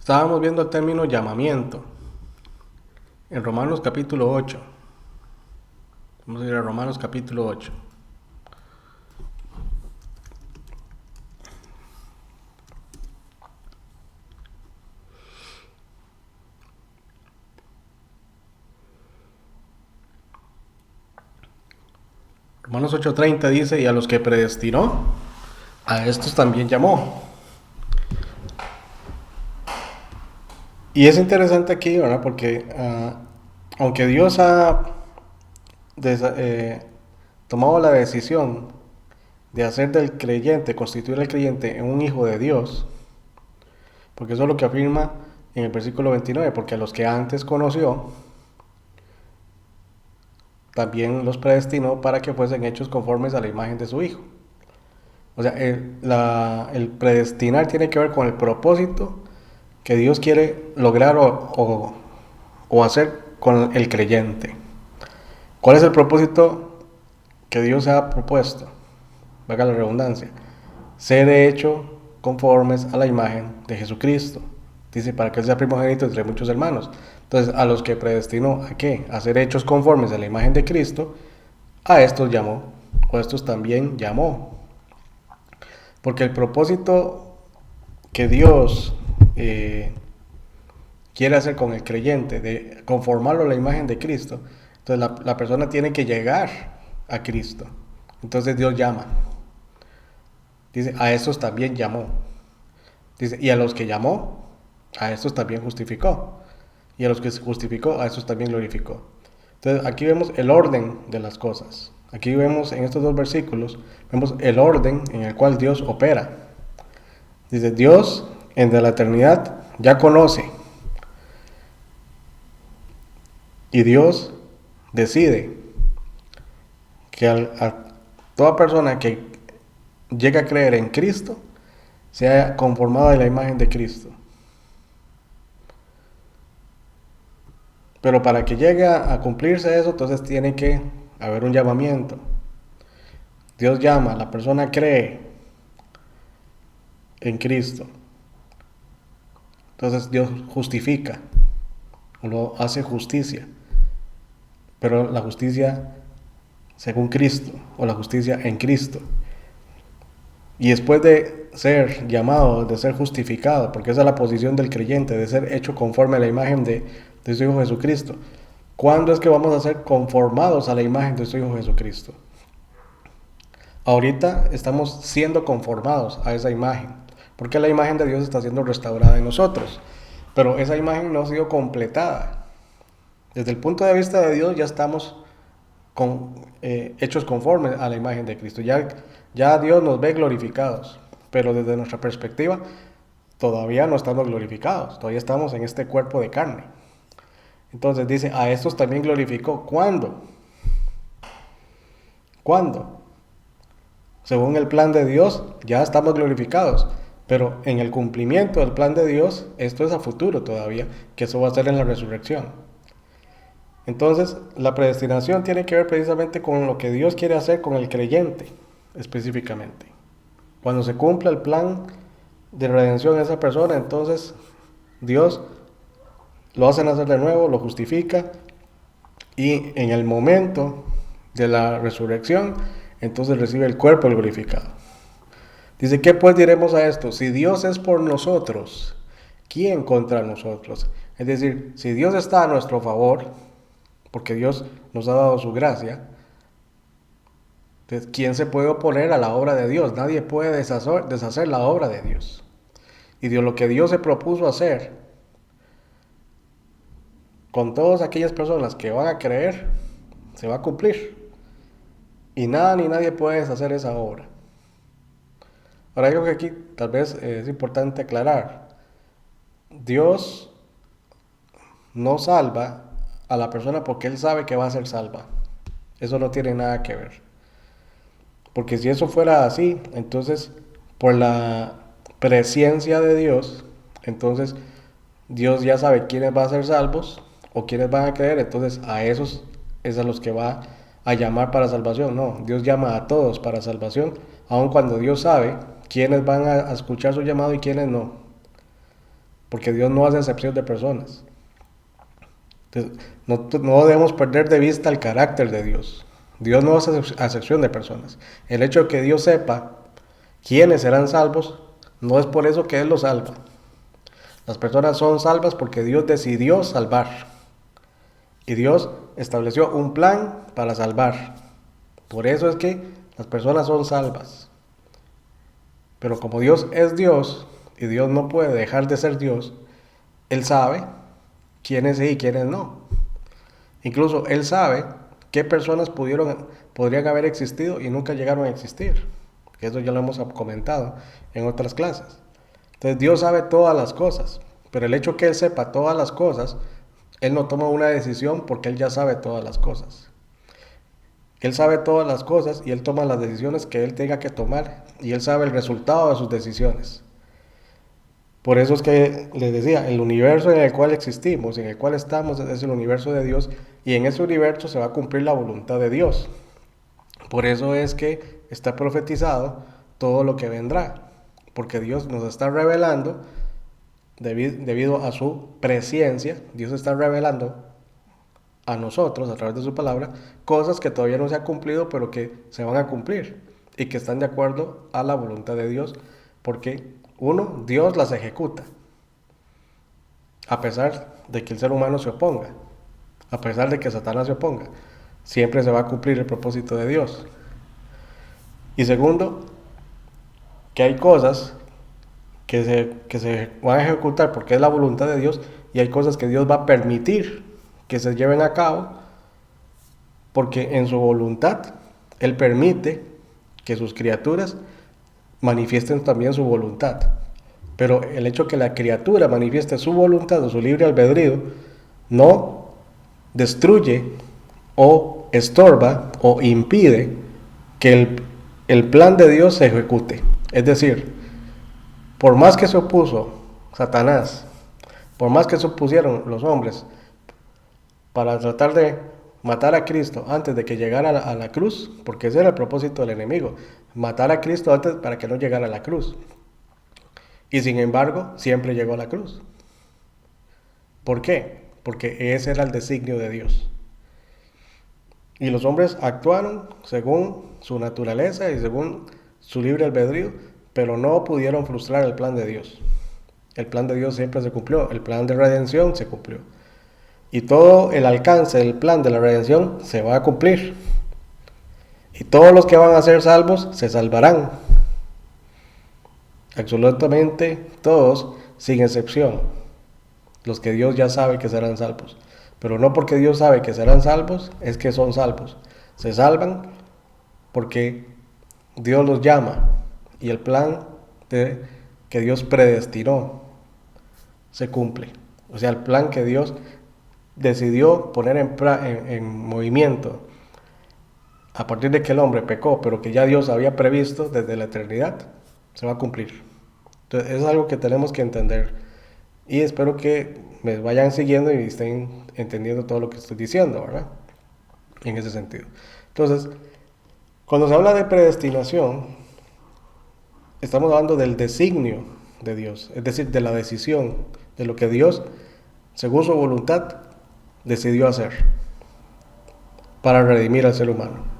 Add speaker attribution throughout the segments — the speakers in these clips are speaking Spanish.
Speaker 1: Estábamos viendo el término llamamiento en Romanos capítulo 8. Vamos a ir a Romanos capítulo 8. Romanos 8:30 dice, y a los que predestinó, a estos también llamó. Y es interesante aquí, ¿verdad? Porque aunque Dios ha tomado la decisión de hacer del creyente, constituir al creyente en un hijo de Dios, porque eso es lo que afirma en el versículo 29, porque a los que antes conoció, también los predestinó para que fuesen hechos conformes a la imagen de su Hijo. O sea, el predestinar tiene que ver con el propósito que Dios quiere lograr o hacer con el creyente. ¿Cuál es el propósito que Dios ha propuesto? Valga la redundancia. Ser hecho conformes a la imagen de Jesucristo. Dice, para que Él sea primogénito entre muchos hermanos. Entonces, a los que predestinó, ¿a qué? A ser hechos conformes a la imagen de Cristo, a estos llamó, o estos también llamó. Porque el propósito que Dios quiere hacer con el creyente, de conformarlo a la imagen de Cristo, entonces la persona tiene que llegar a Cristo. Entonces Dios llama. Dice, a estos también llamó. Dice, y a los que llamó, a estos también justificó. Y a los que justificó, a estos también glorificó. Entonces aquí vemos el orden de las cosas. Aquí vemos en estos dos versículos, vemos el orden en el cual Dios opera. Dice, Dios en de la eternidad ya conoce. Y Dios decide que a toda persona que llega a creer en Cristo sea conformada a la imagen de Cristo. Pero para que llegue a cumplirse eso, entonces tiene que haber un llamamiento. Dios llama, la persona cree en Cristo. Entonces Dios justifica, lo hace justicia. Pero la justicia según Cristo, o la justicia en Cristo. Y después de ser llamado, de ser justificado, porque esa es la posición del creyente, de ser hecho conforme a la imagen de su Hijo Jesucristo. ¿Cuándo es que vamos a ser conformados a la imagen de su Hijo Jesucristo? Ahorita estamos siendo conformados a esa imagen, porque la imagen de Dios está siendo restaurada en nosotros, pero esa imagen no ha sido completada. Desde el punto de vista de Dios ya estamos hechos conformes a la imagen de Cristo. Ya Dios nos ve glorificados, pero desde nuestra perspectiva todavía no estamos glorificados, todavía estamos en este cuerpo de carne. Entonces dice, a estos también glorificó. ¿Cuándo? ¿Cuándo? Según el plan de Dios, ya estamos glorificados, pero en el cumplimiento del plan de Dios, esto es a futuro todavía, que eso va a ser en la resurrección. Entonces, la predestinación tiene que ver precisamente con lo que Dios quiere hacer con el creyente, específicamente. Cuando se cumpla el plan de redención de esa persona, entonces Dios lo hace nacer de nuevo, lo justifica, y en el momento de la resurrección, entonces recibe el cuerpo glorificado. Dice, ¿qué pues diremos a esto? Si Dios es por nosotros, ¿quién contra nosotros? Es decir, si Dios está a nuestro favor, porque Dios nos ha dado su gracia, entonces, ¿quién se puede oponer a la obra de Dios? Nadie puede deshacer la obra de Dios. Y de lo que Dios se propuso hacer con todas aquellas personas que van a creer, se va a cumplir. Y nada ni nadie puede deshacer esa obra. Ahora, yo creo que aquí tal vez es importante aclarar. Dios no salva a la persona porque Él sabe que va a ser salva. Eso no tiene nada que ver. Porque si eso fuera así, entonces por la presciencia de Dios, entonces Dios ya sabe quiénes van a ser salvos o quiénes van a creer, entonces a esos es a los que va a llamar para salvación. No, Dios llama a todos para salvación, aun cuando Dios sabe quiénes van a escuchar su llamado y quiénes no. porque Dios no hace excepción de personas. Entonces, no debemos perder de vista el carácter de Dios. Dios no hace acepción de personas. El hecho de que Dios sepa quiénes serán salvos, no es por eso que Él los salva. Las personas son salvas porque Dios decidió salvar. Y Dios estableció un plan para salvar. Por eso es que las personas son salvas. Pero como Dios es Dios, y Dios no puede dejar de ser Dios, Él sabe quiénes sí y quiénes no. Incluso Él sabe qué personas podrían haber existido y nunca llegaron a existir. Eso ya lo hemos comentado en otras clases. Entonces Dios sabe todas las cosas, pero el hecho que Él sepa todas las cosas, Él no toma una decisión porque Él ya sabe todas las cosas. Él sabe todas las cosas y Él toma las decisiones que Él tenga que tomar y Él sabe el resultado de sus decisiones. Por eso es que les decía, el universo en el cual existimos, en el cual estamos, es el universo de Dios y en ese universo se va a cumplir la voluntad de Dios. Por eso es que está profetizado todo lo que vendrá, porque Dios nos está revelando, debido a su presencia, Dios está revelando a nosotros a través de su palabra cosas que todavía no se han cumplido, pero que se van a cumplir y que están de acuerdo a la voluntad de Dios, porque uno, Dios las ejecuta, a pesar de que el ser humano se oponga, a pesar de que Satanás se oponga, siempre se va a cumplir el propósito de Dios. Y segundo, que hay cosas que se van a ejecutar porque es la voluntad de Dios y hay cosas que Dios va a permitir que se lleven a cabo porque en su voluntad Él permite que sus criaturas manifiesten también su voluntad. Pero el hecho que la criatura manifieste su voluntad o su libre albedrío no destruye o estorba o impide que el plan de Dios se ejecute. Es decir, por más que se opuso Satanás, por más que se opusieron los hombres para tratar de matar a Cristo antes de que llegara a la cruz, porque ese era el propósito del enemigo, matar a Cristo antes para que no llegara a la cruz. Y sin embargo, siempre llegó a la cruz. ¿Por qué? Porque ese era el designio de Dios. Y los hombres actuaron según su naturaleza y según su libre albedrío, pero no pudieron frustrar el plan de Dios. El plan de Dios siempre se cumplió, el plan de redención se cumplió. Y todo el alcance del plan de la redención se va a cumplir. Y todos los que van a ser salvos se salvarán. Absolutamente todos, sin excepción. Los que Dios ya sabe que serán salvos. Pero no porque Dios sabe que serán salvos, es que son salvos. Se salvan porque Dios los llama. Y el plan que Dios predestinó se cumple. O sea, el plan que Dios decidió poner en movimiento a partir de que el hombre pecó, pero que ya Dios había previsto desde la eternidad, se va a cumplir. Entonces, es algo que tenemos que entender. Y espero que me vayan siguiendo y estén entendiendo todo lo que estoy diciendo, ¿verdad? En ese sentido. Entonces, cuando se habla de predestinación, estamos hablando del designio de Dios, es decir, de la decisión, de lo que Dios, según su voluntad, decidió hacer para redimir al ser humano.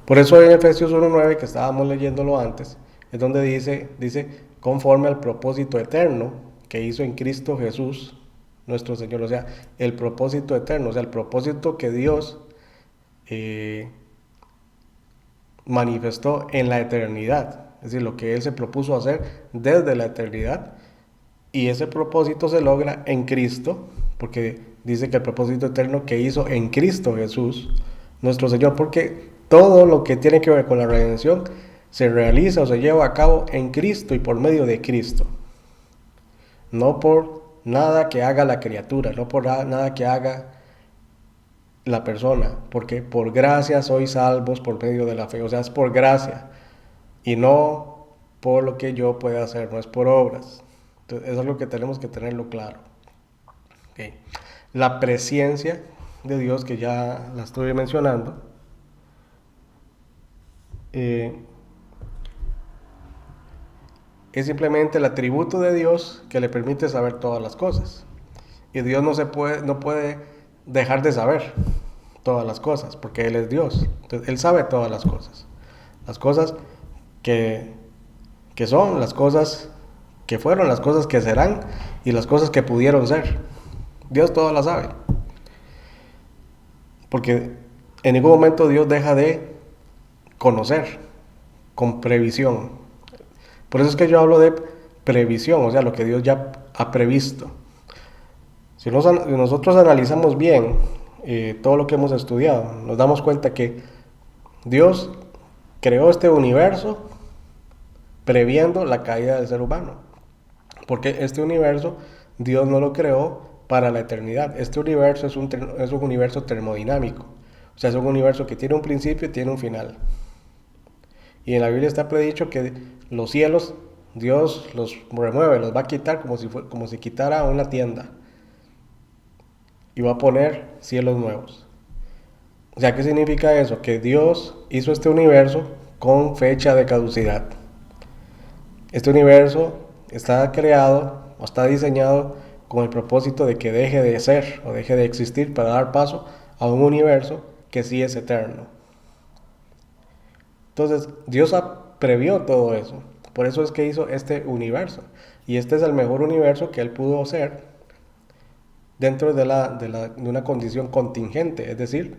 Speaker 1: Por eso en Efesios 1:9, que estábamos leyéndolo antes, es donde dice, conforme al propósito eterno que hizo en Cristo Jesús, nuestro Señor. O sea, el propósito eterno, o sea, el propósito que Dios manifestó en la eternidad. Es decir, lo que Él se propuso hacer desde la eternidad. Y ese propósito se logra en Cristo, porque dice que el propósito eterno que hizo en Cristo Jesús, nuestro Señor, porque todo lo que tiene que ver con la redención se realiza o se lleva a cabo en Cristo y por medio de Cristo. No por nada que haga la criatura, no por nada que haga la persona, porque por gracia sois salvos por medio de la fe, o sea, es por gracia y no por lo que yo pueda hacer, no es por obras. Entonces, eso es lo que tenemos que tenerlo claro. Okay. La presencia de Dios, que ya la estuve mencionando, es simplemente el atributo de Dios que le permite saber todas las cosas. Y Dios no puede dejar de saber todas las cosas, porque Él es Dios. Entonces, Él sabe todas las cosas. Las cosas que, que son, las cosas que fueron, las cosas que serán y las cosas que pudieron ser. Dios todo las sabe. Porque en ningún momento Dios deja de conocer con previsión. Por eso es que yo hablo de previsión, o sea, lo que Dios ya ha previsto. Si nosotros analizamos bien todo lo que hemos estudiado, nos damos cuenta que Dios creó este universo previendo la caída del ser humano. Porque este universo Dios no lo creó para la eternidad. Este universo es un universo termodinámico. O sea, es un universo que tiene un principio y tiene un final. Y en la Biblia está predicho que los cielos Dios los remueve, los va a quitar como si quitara una tienda. Y va a poner cielos nuevos. O sea, ¿qué significa eso? Que Dios hizo este universo con fecha de caducidad. Este universo está creado o está diseñado con el propósito de que deje de ser o deje de existir para dar paso a un universo que sí es eterno. Entonces, Dios previó todo eso. Por eso es que hizo este universo. Y este es el mejor universo que Él pudo hacer dentro de una condición contingente. Es decir,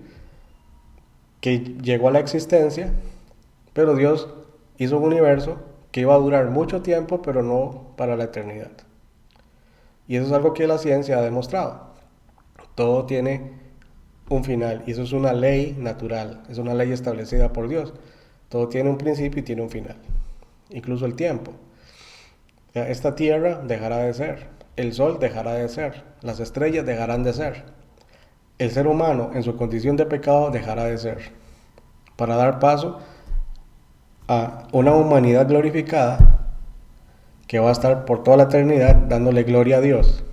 Speaker 1: que llegó a la existencia, pero Dios hizo un universo que iba a durar mucho tiempo, pero no para la eternidad. Y eso es algo que la ciencia ha demostrado. Todo tiene un final, y eso es una ley natural, es una ley establecida por Dios. Todo tiene un principio y tiene un final, incluso el tiempo. Esta tierra dejará de ser, el sol dejará de ser, las estrellas dejarán de ser, el ser humano en su condición de pecado dejará de ser, para dar paso a una humanidad glorificada que va a estar por toda la eternidad dándole gloria a Dios.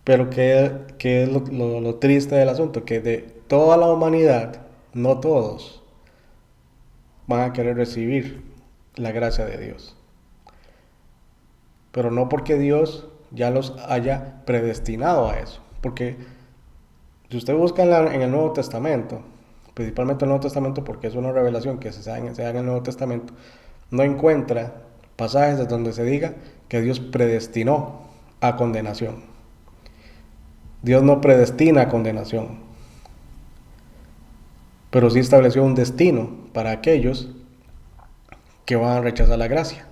Speaker 1: Pero ¿qué es lo triste del asunto? Que de toda la humanidad, no todos van a querer recibir la gracia de Dios. Pero no porque Dios ya los haya predestinado a eso. Porque si usted busca en el Nuevo Testamento, principalmente el Nuevo Testamento porque es una revelación que se da en el Nuevo Testamento, no encuentra pasajes donde se diga que Dios predestinó a condenación. Dios no predestina a condenación, pero sí estableció un destino para aquellos que van a rechazar la gracia.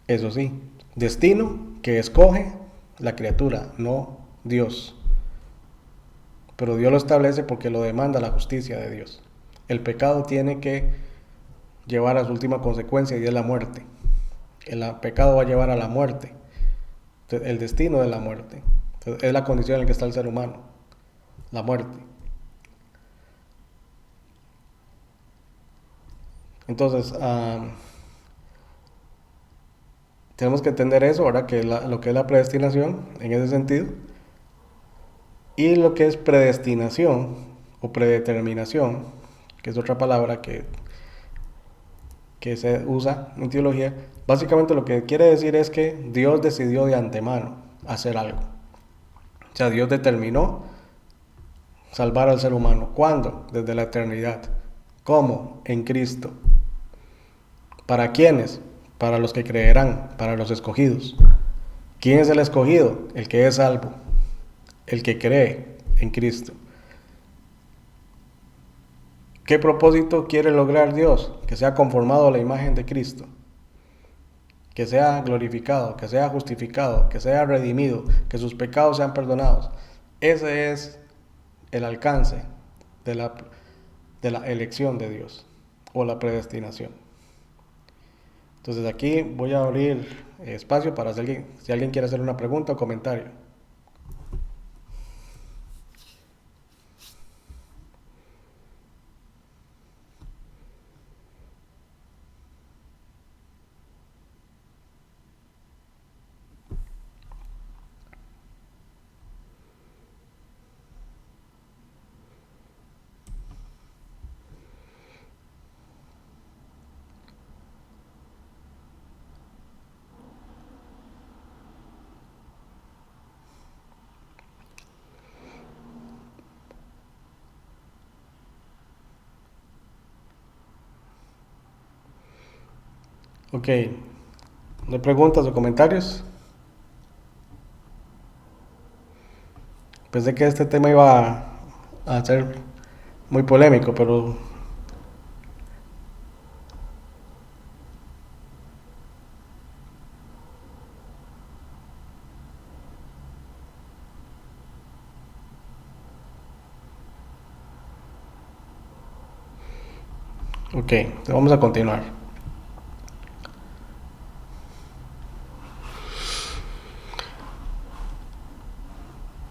Speaker 1: Eso sí, destino que escoge la criatura, no Dios. Pero Dios lo establece porque lo demanda la justicia de Dios. El pecado tiene que llevar a su última consecuencia y es la muerte. El pecado va a llevar a la muerte. Entonces, el destino de la muerte. Entonces, es la condición en la que está el ser humano. La muerte. Entonces, tenemos que entender eso, ahora que lo que es la predestinación, en ese sentido, y lo que es predestinación o predeterminación, que es otra palabra que se usa en teología, básicamente lo que quiere decir es que Dios decidió de antemano hacer algo. O sea, Dios determinó salvar al ser humano. ¿Cuándo? Desde la eternidad. ¿Cómo? En Cristo. ¿Para quiénes? Para los que creerán, para los escogidos. ¿Quién es el escogido? El que es salvo, el que cree en Cristo. ¿Qué propósito quiere lograr Dios? Que sea conformado a la imagen de Cristo, que sea glorificado, que sea justificado, que sea redimido, que sus pecados sean perdonados. Ese es el alcance de la elección de Dios o la predestinación. Entonces aquí voy a abrir espacio para si alguien quiere hacer una pregunta o comentario. Ok, ¿no hay preguntas o comentarios? Pensé que este tema iba a ser muy polémico, pero ok, vamos a continuar.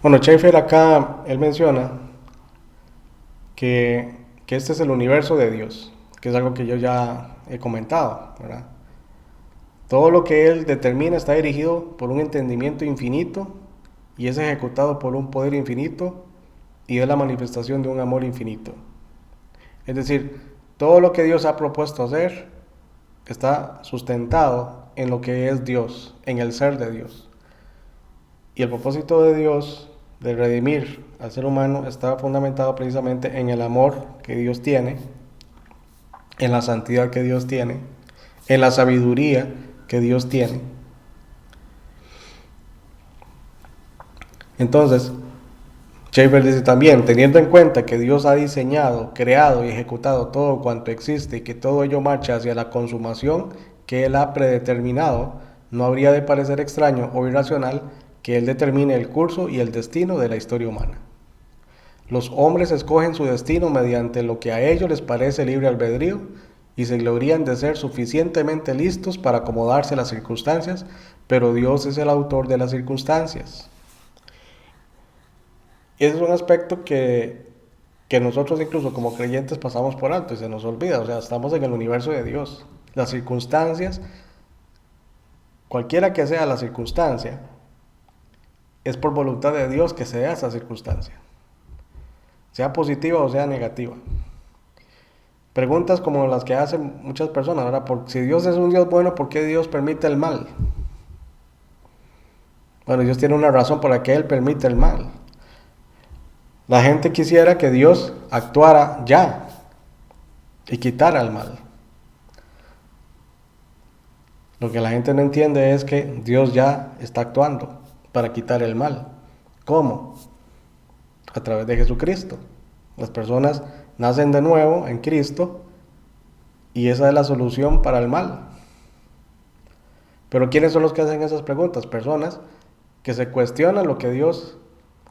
Speaker 1: Bueno, Schaeffer acá, él menciona que este es el universo de Dios, que es algo que yo ya he comentado, ¿verdad? Todo lo que él determina está dirigido por un entendimiento infinito y es ejecutado por un poder infinito y es la manifestación de un amor infinito. Es decir, todo lo que Dios ha propuesto hacer está sustentado en lo que es Dios, en el ser de Dios. Y el propósito de Dios de redimir al ser humano está fundamentado precisamente en el amor que Dios tiene, en la santidad que Dios tiene, en la sabiduría que Dios tiene. Entonces, Schaeffer dice también, teniendo en cuenta que Dios ha diseñado, creado y ejecutado todo cuanto existe y que todo ello marcha hacia la consumación que Él ha predeterminado, no habría de parecer extraño o irracional que Él determine el curso y el destino de la historia humana. Los hombres escogen su destino mediante lo que a ellos les parece libre albedrío y se glorían de ser suficientemente listos para acomodarse a las circunstancias, pero Dios es el autor de las circunstancias. Y ese es un aspecto que nosotros incluso como creyentes pasamos por alto y se nos olvida. O sea, estamos en el universo de Dios. Las circunstancias, cualquiera que sea la circunstancia, es por voluntad de Dios que se dé esa circunstancia. Sea positiva o sea negativa. Preguntas como las que hacen muchas personas, ¿verdad? Si Dios es un Dios bueno, ¿por qué Dios permite el mal? Bueno, Dios tiene una razón por la que Él permite el mal. La gente quisiera que Dios actuara ya y quitara el mal. Lo que la gente no entiende es que Dios ya está actuando para quitar el mal. ¿Cómo? A través de Jesucristo. Las personas nacen de nuevo en Cristo y esa es la solución para el mal. Pero ¿quiénes son los que hacen esas preguntas? Personas que se cuestionan lo que Dios,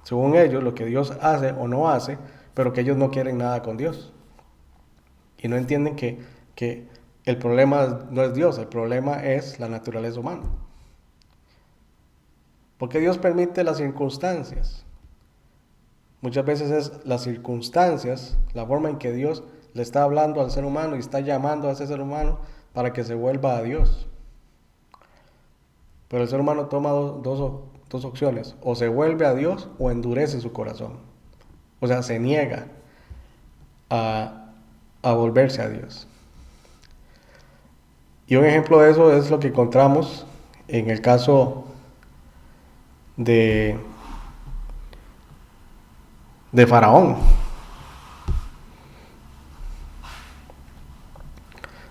Speaker 1: según ellos, lo que Dios hace o no hace, pero que ellos no quieren nada con Dios. Y no entienden que el problema no es Dios, el problema es la naturaleza humana. Porque Dios permite las circunstancias. Muchas veces es las circunstancias, la forma en que Dios le está hablando al ser humano y está llamando a ese ser humano para que se vuelva a Dios. Pero el ser humano toma dos opciones, o se vuelve a Dios o endurece su corazón. O sea, se niega a volverse a Dios. Y un ejemplo de eso es lo que encontramos en el caso de Faraón.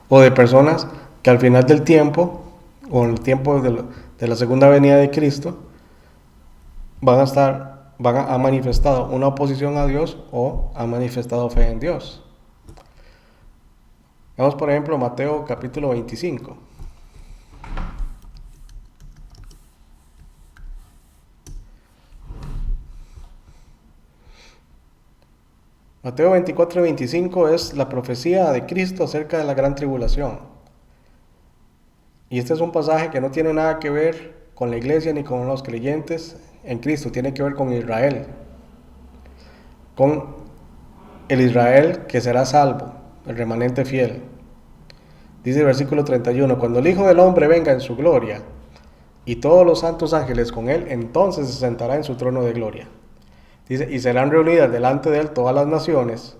Speaker 1: O de personas que al final del tiempo, o en el tiempo de la segunda venida de Cristo, han manifestado una oposición a Dios o han manifestado fe en Dios. Vamos por ejemplo Mateo capítulo 25. Mateo 24 y 25 es la profecía de Cristo acerca de la gran tribulación. Y este es un pasaje que no tiene nada que ver con la iglesia ni con los creyentes en Cristo, tiene que ver con Israel. Con el Israel que será salvo, el remanente fiel. Dice el versículo 31, cuando el Hijo del Hombre venga en su gloria y todos los santos ángeles con él, entonces se sentará en su trono de gloria. Dice, y serán reunidas delante de él todas las naciones,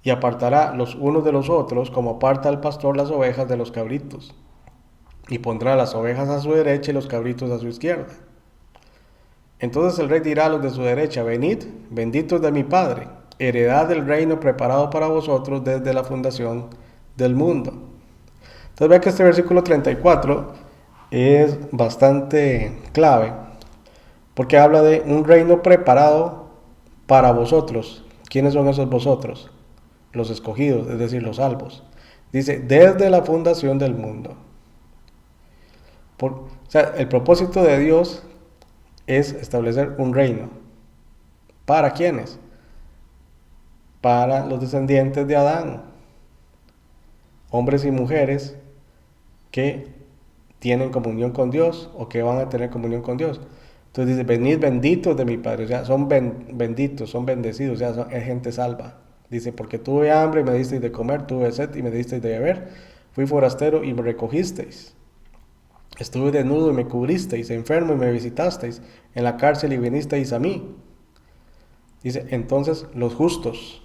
Speaker 1: y apartará los unos de los otros, como aparta el pastor las ovejas de los cabritos, y pondrá las ovejas a su derecha y los cabritos a su izquierda. Entonces el rey dirá a los de su derecha, venid, benditos de mi Padre, heredad del reino preparado para vosotros desde la fundación del mundo. Entonces vea que este versículo 34 es bastante clave porque habla de un reino preparado para vosotros. ¿Quiénes son esos vosotros? Los escogidos, es decir, los salvos. Dice, desde la fundación del mundo. O sea, el propósito de Dios es establecer un reino. ¿Para quiénes? Para los descendientes de Adán, hombres y mujeres que tienen comunión con Dios o que van a tener comunión con Dios. Entonces dice, venid benditos de mi Padre, o sea, son benditos, son bendecidos, o sea, es gente salva. Dice, porque tuve hambre y me disteis de comer, tuve sed y me disteis de beber, fui forastero y me recogisteis. Estuve desnudo y me cubristeis, enfermo y me visitasteis, en la cárcel y vinisteis a mí. Dice, entonces los justos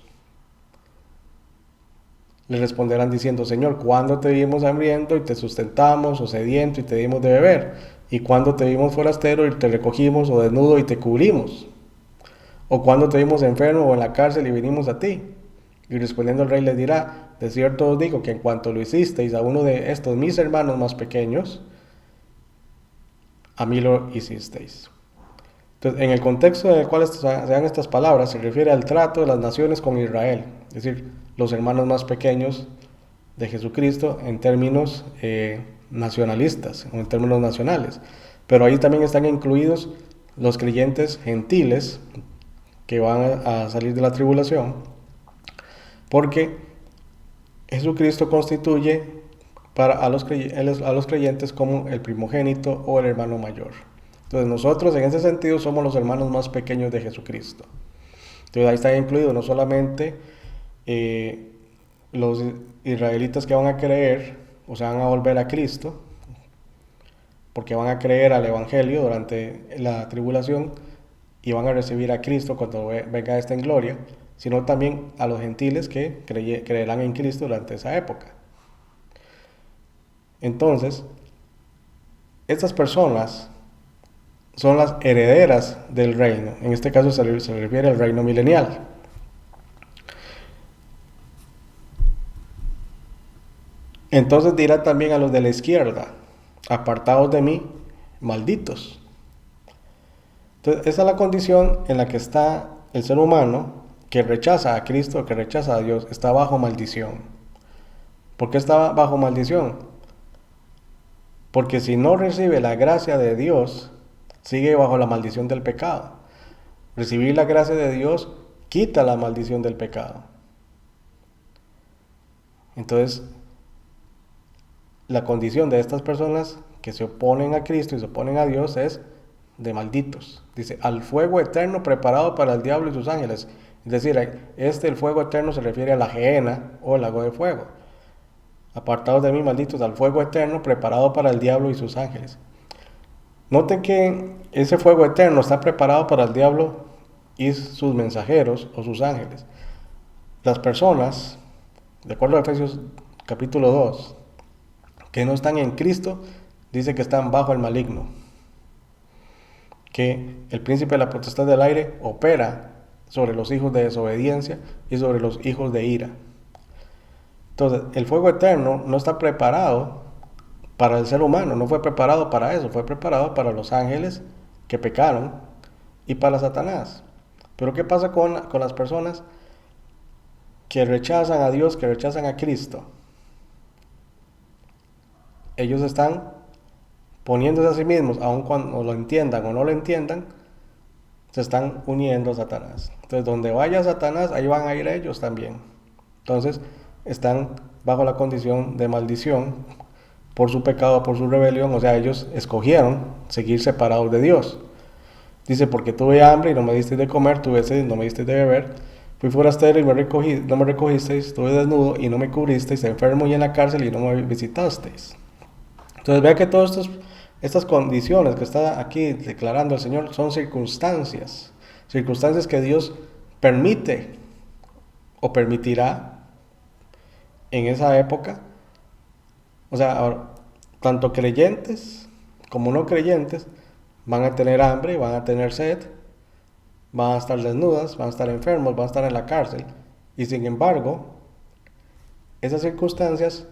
Speaker 1: le responderán diciendo, Señor, ¿cuándo te vimos hambriento y te sustentamos, o sediento y te dimos de beber? ¿Y cuándo te vimos forastero y te recogimos, o desnudo y te cubrimos? ¿O cuándo te vimos enfermo o en la cárcel y vinimos a ti? Y respondiendo el rey les dirá, de cierto os digo que en cuanto lo hicisteis a uno de estos mis hermanos más pequeños, a mí lo hicisteis. Entonces, en el contexto en el cual se dan estas palabras, se refiere al trato de las naciones con Israel, es decir, los hermanos más pequeños de Jesucristo en términos nacionalistas, o en términos nacionales. Pero ahí también están incluidos los creyentes gentiles que van a salir de la tribulación, porque Jesucristo constituye a los creyentes como el primogénito o el hermano mayor. Entonces nosotros en ese sentido somos los hermanos más pequeños de Jesucristo. Entonces ahí está incluido no solamente los israelitas que van a creer o se van a volver a Cristo, porque van a creer al Evangelio durante la tribulación y van a recibir a Cristo cuando venga esta en gloria, sino también a los gentiles que creerán en Cristo durante esa época. Entonces, estas personas son las herederas del reino. En este caso se refiere al reino milenial. Entonces dirá también a los de la izquierda, apartados de mí, malditos. Entonces, esa es la condición en la que está el ser humano que rechaza a Cristo, que rechaza a Dios, está bajo maldición. ¿Por qué está bajo maldición? Porque si no recibe la gracia de Dios, sigue bajo la maldición del pecado. Recibir la gracia de Dios quita la maldición del pecado. Entonces, la condición de estas personas que se oponen a Cristo y se oponen a Dios es de malditos. Dice, al fuego eterno preparado para el diablo y sus ángeles. Es decir, el fuego eterno se refiere a la gehenna o el lago de fuego. Apartados de mí, malditos, al fuego eterno preparado para el diablo y sus ángeles. Noten que ese fuego eterno está preparado para el diablo y sus mensajeros o sus ángeles. Las personas, de acuerdo a Efesios capítulo 2, que no están en Cristo, dice que están bajo el maligno. Que el príncipe de la potestad del aire opera sobre los hijos de desobediencia y sobre los hijos de ira. Entonces, el fuego eterno no está preparado para el ser humano, no fue preparado para eso, fue preparado para los ángeles que pecaron y para Satanás. Pero ¿qué pasa con las personas que rechazan a Dios, que rechazan a Cristo? Ellos están poniéndose a sí mismos, aun cuando lo entiendan o no lo entiendan, se están uniendo a Satanás. Entonces, donde vaya Satanás, ahí van a ir ellos también. Entonces, están bajo la condición de maldición por su pecado, por su rebelión, o sea, ellos escogieron seguir separados de Dios. Dice, porque tuve hambre y no me diste de comer, tuve sed y no me diste de beber, fui forastero y no me recogisteis, estuve desnudo y no me cubristeis, enfermo y en la cárcel y no me visitasteis. Entonces vea que todas estas condiciones que está aquí declarando el Señor son circunstancias que Dios permite o permitirá en esa época. O sea, ahora, tanto creyentes como no creyentes van a tener hambre, van a tener sed, van a estar desnudas, van a estar enfermos, van a estar en la cárcel. Y sin embargo, esas circunstancias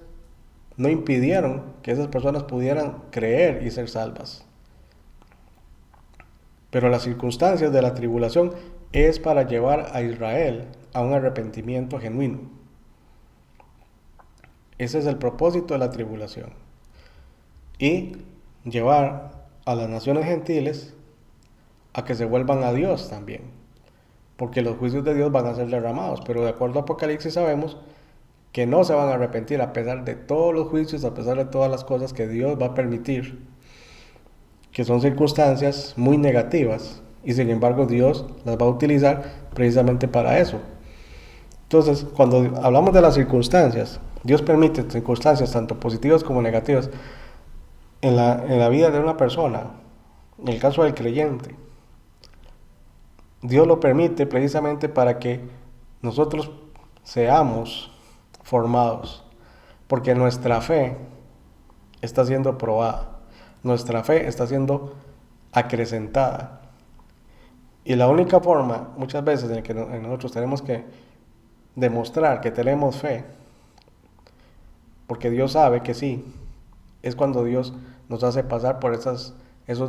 Speaker 1: no impidieron que esas personas pudieran creer y ser salvas. Pero las circunstancias de la tribulación es para llevar a Israel a un arrepentimiento genuino. Ese es el propósito de la tribulación. Y llevar a las naciones gentiles a que se vuelvan a Dios también. Porque los juicios de Dios van a ser derramados. Pero de acuerdo a Apocalipsis sabemos que no se van a arrepentir a pesar de todos los juicios, a pesar de todas las cosas que Dios va a permitir, que son circunstancias muy negativas, y sin embargo Dios las va a utilizar precisamente para eso. Entonces, cuando hablamos de las circunstancias, Dios permite circunstancias tanto positivas como negativas en la vida de una persona. En el caso del creyente, Dios lo permite precisamente para que nosotros seamos formados, porque nuestra fe está siendo probada, nuestra fe está siendo acrecentada. Y la única forma, muchas veces, en que nosotros tenemos que demostrar que tenemos fe, porque Dios sabe que sí, es cuando Dios nos hace pasar por esos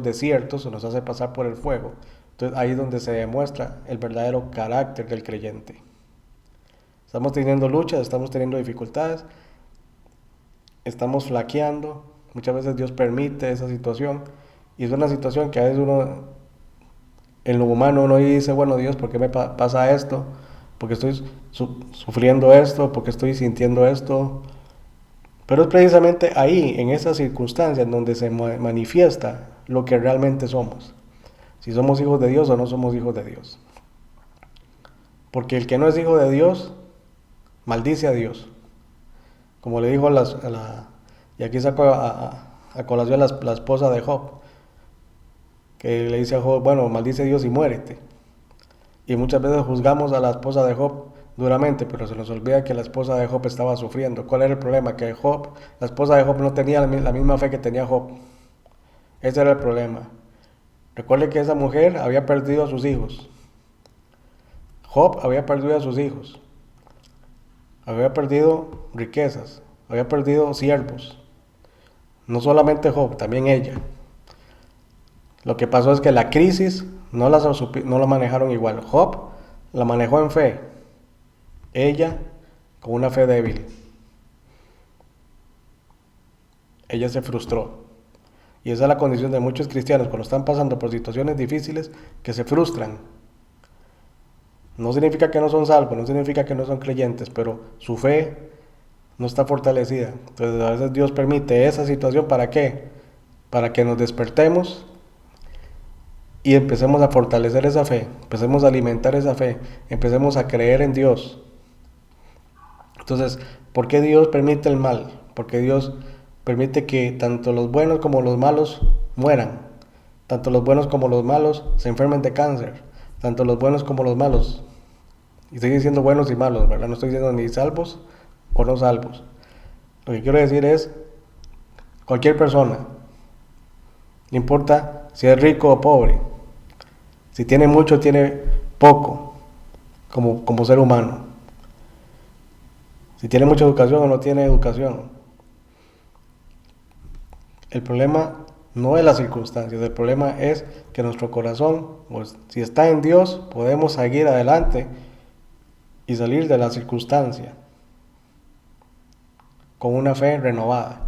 Speaker 1: desiertos, o nos hace pasar por el fuego. Entonces ahí es donde se demuestra el verdadero carácter del creyente. Estamos teniendo luchas, estamos teniendo dificultades, estamos flaqueando. Muchas veces Dios permite esa situación, y es una situación que a veces uno, en lo humano, uno dice, bueno, Dios, ¿por qué me pasa esto? ¿Por qué estoy sufriendo esto? ¿Por qué estoy sintiendo esto? Pero es precisamente ahí, en esas circunstancias, donde se manifiesta lo que realmente somos. Si somos hijos de Dios o no somos hijos de Dios. Porque el que no es hijo de Dios, maldice a Dios. Como le dijo y aquí saco a colación la esposa de Job, que le dice a Job, bueno, maldice a Dios y muérete. Y muchas veces juzgamos a la esposa de Job duramente, pero se nos olvida que la esposa de Job estaba sufriendo. ¿Cuál era el problema? Que la esposa de Job no tenía la misma fe que tenía Job. Ese era el problema. Recuerde que esa mujer había perdido a sus hijos. Job había perdido a sus hijos. Había perdido riquezas. Había perdido siervos. No solamente Job, también ella. Lo que pasó es que la crisis no la manejaron igual. Job la manejó en fe. Ella con una fe débil. Ella se frustró. Y esa es la condición de muchos cristianos cuando están pasando por situaciones difíciles, que se frustran. No significa que no son salvos, no significa que no son creyentes, pero su fe no está fortalecida. Entonces a veces Dios permite esa situación, ¿para qué? Para que nos despertemos y empecemos a fortalecer esa fe, empecemos a alimentar esa fe, empecemos a creer en Dios. Entonces, ¿por qué Dios permite el mal? Porque Dios permite que tanto los buenos como los malos mueran, tanto los buenos como los malos se enfermen de cáncer, tanto los buenos como los malos, y estoy diciendo buenos y malos, ¿verdad? No estoy diciendo ni salvos o no salvos. Lo que quiero decir es, cualquier persona, no importa si es rico o pobre, si tiene mucho o tiene poco, como ser humano, si tiene mucha educación o no tiene educación. El problema no es las circunstancias, el problema es que nuestro corazón, pues, si está en Dios, podemos seguir adelante y salir de la circunstancia con una fe renovada.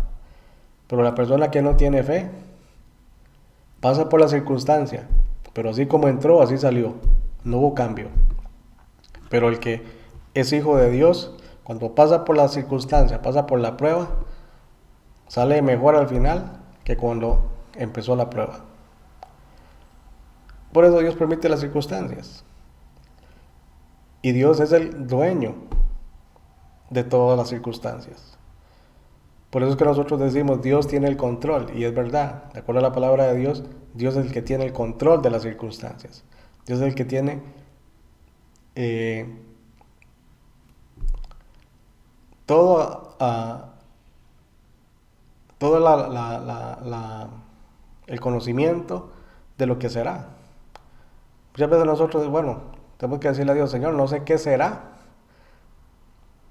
Speaker 1: Pero la persona que no tiene fe pasa por la circunstancia, pero así como entró, así salió, no hubo cambio. Pero el que es hijo de Dios, cuando pasa por la circunstancia, pasa por la prueba, sale mejor al final que cuando empezó la prueba. Por eso Dios permite las circunstancias. Y Dios es el dueño de todas las circunstancias. Por eso es que nosotros decimos, Dios tiene el control, y es verdad. De acuerdo a la palabra de Dios, Dios es el que tiene el control de las circunstancias. Dios es el que tiene todo el conocimiento de lo que será. Muchas veces nosotros, bueno, tenemos que decirle a Dios, Señor, no sé qué será,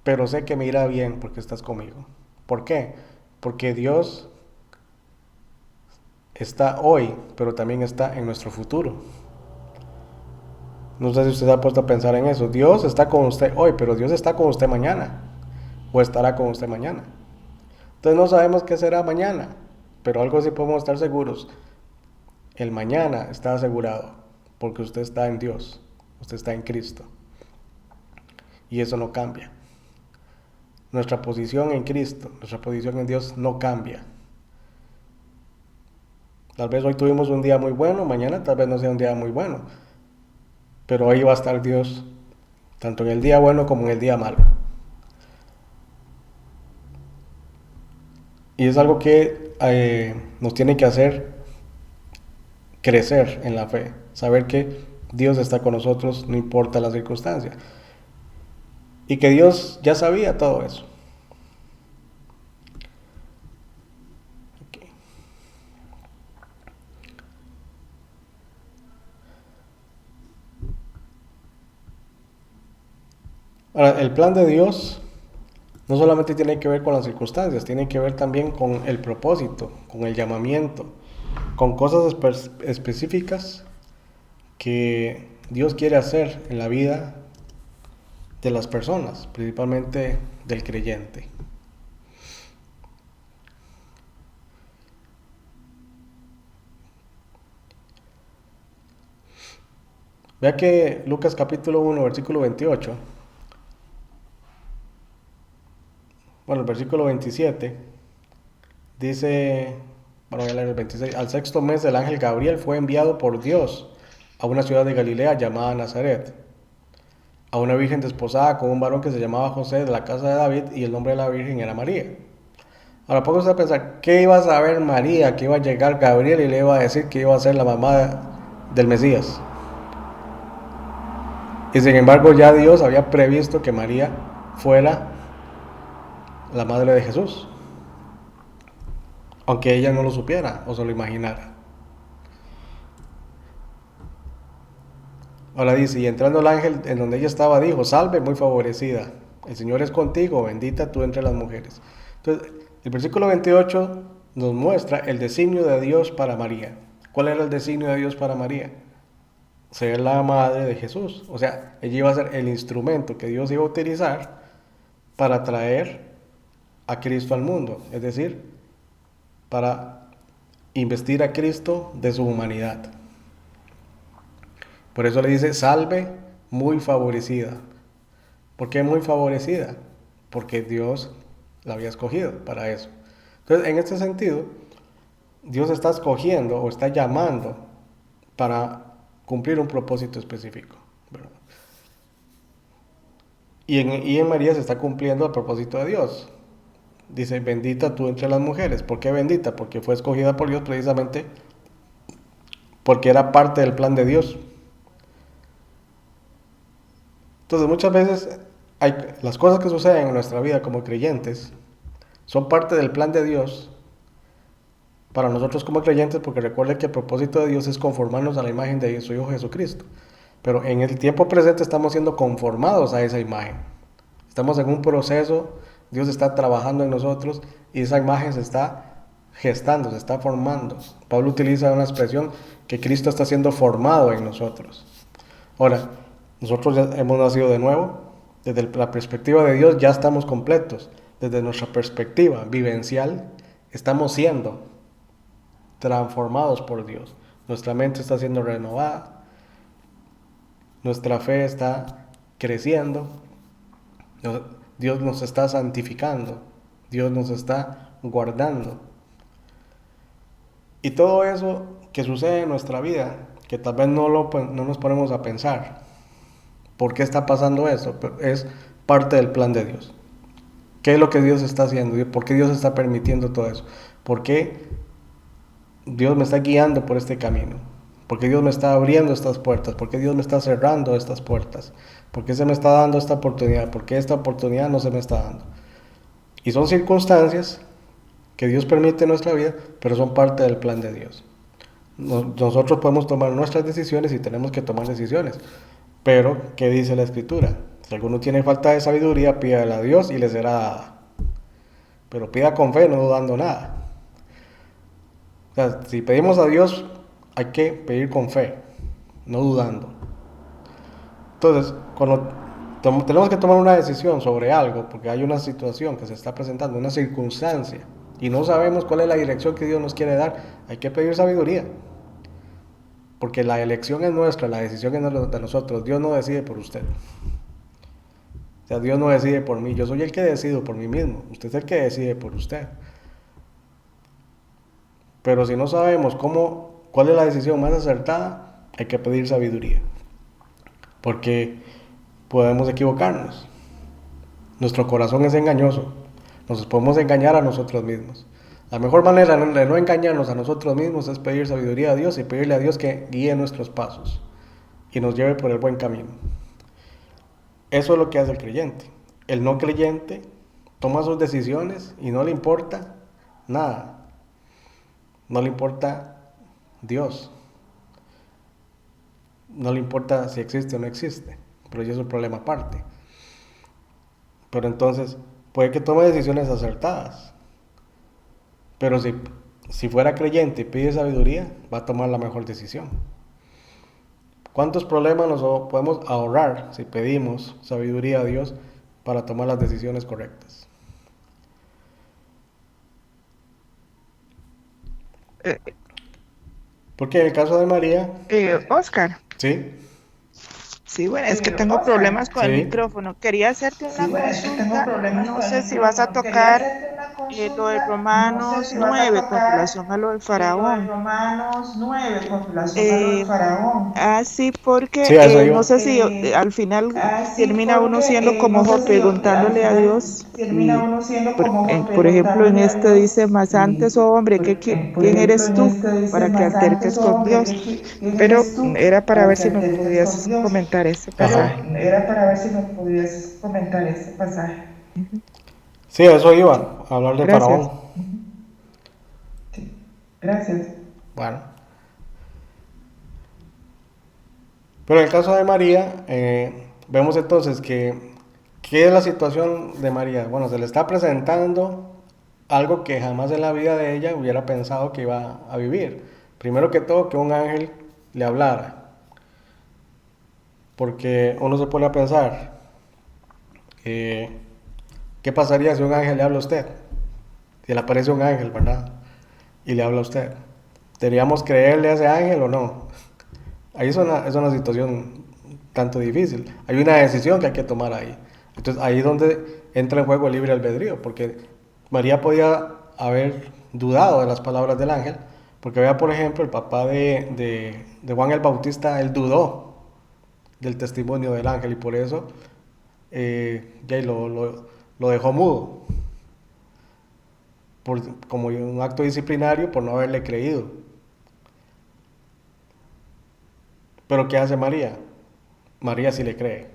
Speaker 1: pero sé que me irá bien porque estás conmigo. ¿Por qué? Porque Dios está hoy, pero también está en nuestro futuro. No sé si usted se ha puesto a pensar en eso. Dios está con usted hoy, pero Dios está con usted mañana. O estará con usted mañana. Entonces no sabemos qué será mañana. Pero algo sí podemos estar seguros. El mañana está asegurado. Porque usted está en Dios. Usted está en Cristo. Y eso no cambia. Nuestra posición en Cristo, nuestra posición en Dios no cambia. Tal vez hoy tuvimos un día muy bueno, mañana tal vez no sea un día muy bueno. Pero ahí va a estar Dios, tanto en el día bueno como en el día malo. Y es algo que nos tiene que hacer crecer en la fe. Saber que Dios está con nosotros, no importa la circunstancia. Y que Dios ya sabía todo eso. Okay. Ahora, el plan de Dios no solamente tiene que ver con las circunstancias, tiene que ver también con el propósito, con el llamamiento, con cosas específicas que Dios quiere hacer en la vida de las personas, principalmente del creyente. Vea que Lucas capítulo 1, versículo 28, bueno, el versículo 27, dice, bueno, voy a leer el 26, al sexto mes el ángel Gabriel fue enviado por Dios a una ciudad de Galilea llamada Nazaret, a una virgen desposada con un varón que se llamaba José de la casa de David y el nombre de la virgen era María. Ahora póngase a pensar, ¿qué iba a saber María? Que iba a llegar Gabriel y le iba a decir que iba a ser la mamá del Mesías. Y sin embargo ya Dios había previsto que María fuera la madre de Jesús, aunque ella no lo supiera o se lo imaginara. Ahora dice, y entrando el ángel en donde ella estaba, dijo, salve muy favorecida, el Señor es contigo, bendita tú entre las mujeres. Entonces, el versículo 28 nos muestra el designio de Dios para María. ¿Cuál era el designio de Dios para María? Ser la madre de Jesús. O sea, ella iba a ser el instrumento que Dios iba a utilizar para traer a Cristo al mundo. Es decir, para investir a Cristo de su humanidad. Por eso le dice, salve muy favorecida. ¿Por qué muy favorecida? Porque Dios la había escogido para eso. Entonces, en este sentido, Dios está escogiendo o está llamando para cumplir un propósito específico, ¿verdad? Y en María se está cumpliendo el propósito de Dios. Dice, bendita tú entre las mujeres. ¿Por qué bendita? Porque fue escogida por Dios precisamente porque era parte del plan de Dios. Entonces muchas veces las cosas que suceden en nuestra vida como creyentes son parte del plan de Dios para nosotros como creyentes, porque recuerde que el propósito de Dios es conformarnos a la imagen de su Hijo Jesucristo. Pero en el tiempo presente estamos siendo conformados a esa imagen. Estamos en un proceso, Dios está trabajando en nosotros y esa imagen se está gestando, se está formando. Pablo utiliza una expresión que Cristo está siendo formado en nosotros. Ahora, nosotros ya hemos nacido de nuevo, desde la perspectiva de Dios ya estamos completos, desde nuestra perspectiva vivencial estamos siendo transformados por Dios. Nuestra mente está siendo renovada, nuestra fe está creciendo, Dios nos está santificando, Dios nos está guardando. Y todo eso que sucede en nuestra vida, que tal vez no nos ponemos a pensar, ¿por qué está pasando eso? Es parte del plan de Dios. ¿Qué es lo que Dios está haciendo? ¿Por qué Dios está permitiendo todo eso? ¿Por qué Dios me está guiando por este camino? ¿Por qué Dios me está abriendo estas puertas? ¿Por qué Dios me está cerrando estas puertas? ¿Por qué se me está dando esta oportunidad? ¿Por qué esta oportunidad no se me está dando? Y son circunstancias que Dios permite en nuestra vida, pero son parte del plan de Dios. Nosotros podemos tomar nuestras decisiones y tenemos que tomar decisiones. Pero, ¿qué dice la Escritura? Si alguno tiene falta de sabiduría, pídala a Dios y le será dada. pero pida con fe, no dudando nada. O sea, si pedimos a Dios, hay que pedir con fe, no dudando. Entonces, cuando tenemos que tomar una decisión sobre algo, porque hay una situación que se está presentando, una circunstancia, y no sabemos cuál es la dirección que Dios nos quiere dar, hay que pedir sabiduría. Porque la elección es nuestra, la decisión es de nosotros. Dios no decide por usted. O sea, Dios no decide por mí. Yo soy el que decido por mí mismo. Usted es el que decide por usted. Pero si no sabemos cuál es la decisión más acertada, hay que pedir sabiduría. Porque podemos equivocarnos. Nuestro corazón es engañoso. Nos podemos engañar a nosotros mismos. La mejor manera de no engañarnos a nosotros mismos es pedir sabiduría a Dios y pedirle a Dios que guíe nuestros pasos y nos lleve por el buen camino. Eso es lo que hace el creyente. El no creyente toma sus decisiones y no le importa nada. No le importa Dios. No le importa si existe o no existe. Pero ya es un problema aparte. Pero entonces puede que tome decisiones acertadas. Pero si fuera creyente y pide sabiduría, va a tomar la mejor decisión. ¿Cuántos problemas nos podemos ahorrar si pedimos sabiduría a Dios para tomar las decisiones correctas?
Speaker 2: Eh,
Speaker 1: Porque en el caso de María,
Speaker 2: Oscar,
Speaker 1: sí,
Speaker 2: sí, bueno, es que tengo
Speaker 1: Oscar,
Speaker 2: problemas con el
Speaker 1: sí,
Speaker 2: micrófono. Quería hacerte
Speaker 1: sí,
Speaker 2: una
Speaker 1: bueno, es que tengo
Speaker 2: consulta.
Speaker 1: problemas
Speaker 2: No
Speaker 1: con el
Speaker 2: sé si vas a
Speaker 1: micrófono. Quería
Speaker 2: tocar
Speaker 1: hacerte una
Speaker 2: lo de
Speaker 1: consulta. No sé
Speaker 2: Romanos
Speaker 1: si vas a
Speaker 2: 9 con
Speaker 1: tocar
Speaker 2: relación a lo del
Speaker 1: lo de
Speaker 2: faraón.
Speaker 1: Romanos 9 con relación a lo del
Speaker 2: Eh,
Speaker 1: faraón.
Speaker 2: Así porque
Speaker 1: Sí, a eso
Speaker 2: no
Speaker 1: iba.
Speaker 2: sé si al final
Speaker 1: Así
Speaker 2: termina uno siendo
Speaker 1: porque
Speaker 2: como
Speaker 1: no sé
Speaker 2: Job
Speaker 1: si al
Speaker 2: preguntándole a
Speaker 1: final
Speaker 2: Dios
Speaker 1: termina
Speaker 2: y
Speaker 1: uno siendo como Job
Speaker 2: por ejemplo en
Speaker 1: preguntándole a
Speaker 2: este dice,
Speaker 1: Dios
Speaker 2: más antes,
Speaker 1: y
Speaker 2: oh hombre,
Speaker 1: por
Speaker 2: quién
Speaker 1: ejemplo
Speaker 2: eres
Speaker 1: en
Speaker 2: tú
Speaker 1: este dice
Speaker 2: para que
Speaker 1: más
Speaker 2: alterques
Speaker 1: antes, oh
Speaker 2: con
Speaker 1: hombre,
Speaker 2: Dios?
Speaker 1: ¿quién
Speaker 2: Pero
Speaker 1: eres tú
Speaker 2: era para
Speaker 1: para
Speaker 2: ver
Speaker 1: que
Speaker 2: si me
Speaker 1: alterques con
Speaker 2: podías
Speaker 1: Dios?
Speaker 2: comentar ese
Speaker 1: Pero
Speaker 2: pasaje.
Speaker 1: era para ver si me podías comentar ese pasaje.
Speaker 2: Ujú.
Speaker 1: Sí, a eso iba, a hablar de Faraón.
Speaker 2: Gracias.
Speaker 1: Sí, gracias. Bueno, pero en el caso de María, vemos entonces ¿qué es la situación de María? Bueno, se le está presentando algo que jamás en la vida de ella hubiera pensado que iba a vivir. Primero que todo, que un ángel le hablara, porque uno se pone a pensar, eh, ¿qué pasaría si un ángel le habla a usted? Si le aparece un ángel, ¿verdad? Y le habla a usted. ¿Deberíamos creerle a ese ángel o no? Ahí es una situación tanto difícil. Hay una decisión que hay que tomar ahí. Entonces ahí es donde entra en juego el libre albedrío, porque María podía haber dudado de las palabras del ángel, porque vea, por ejemplo, el papá de Juan el Bautista, él dudó del testimonio del ángel y por eso ya lo dejó mudo, como un acto disciplinario por no haberle creído. Pero ¿qué hace María? María sí le cree.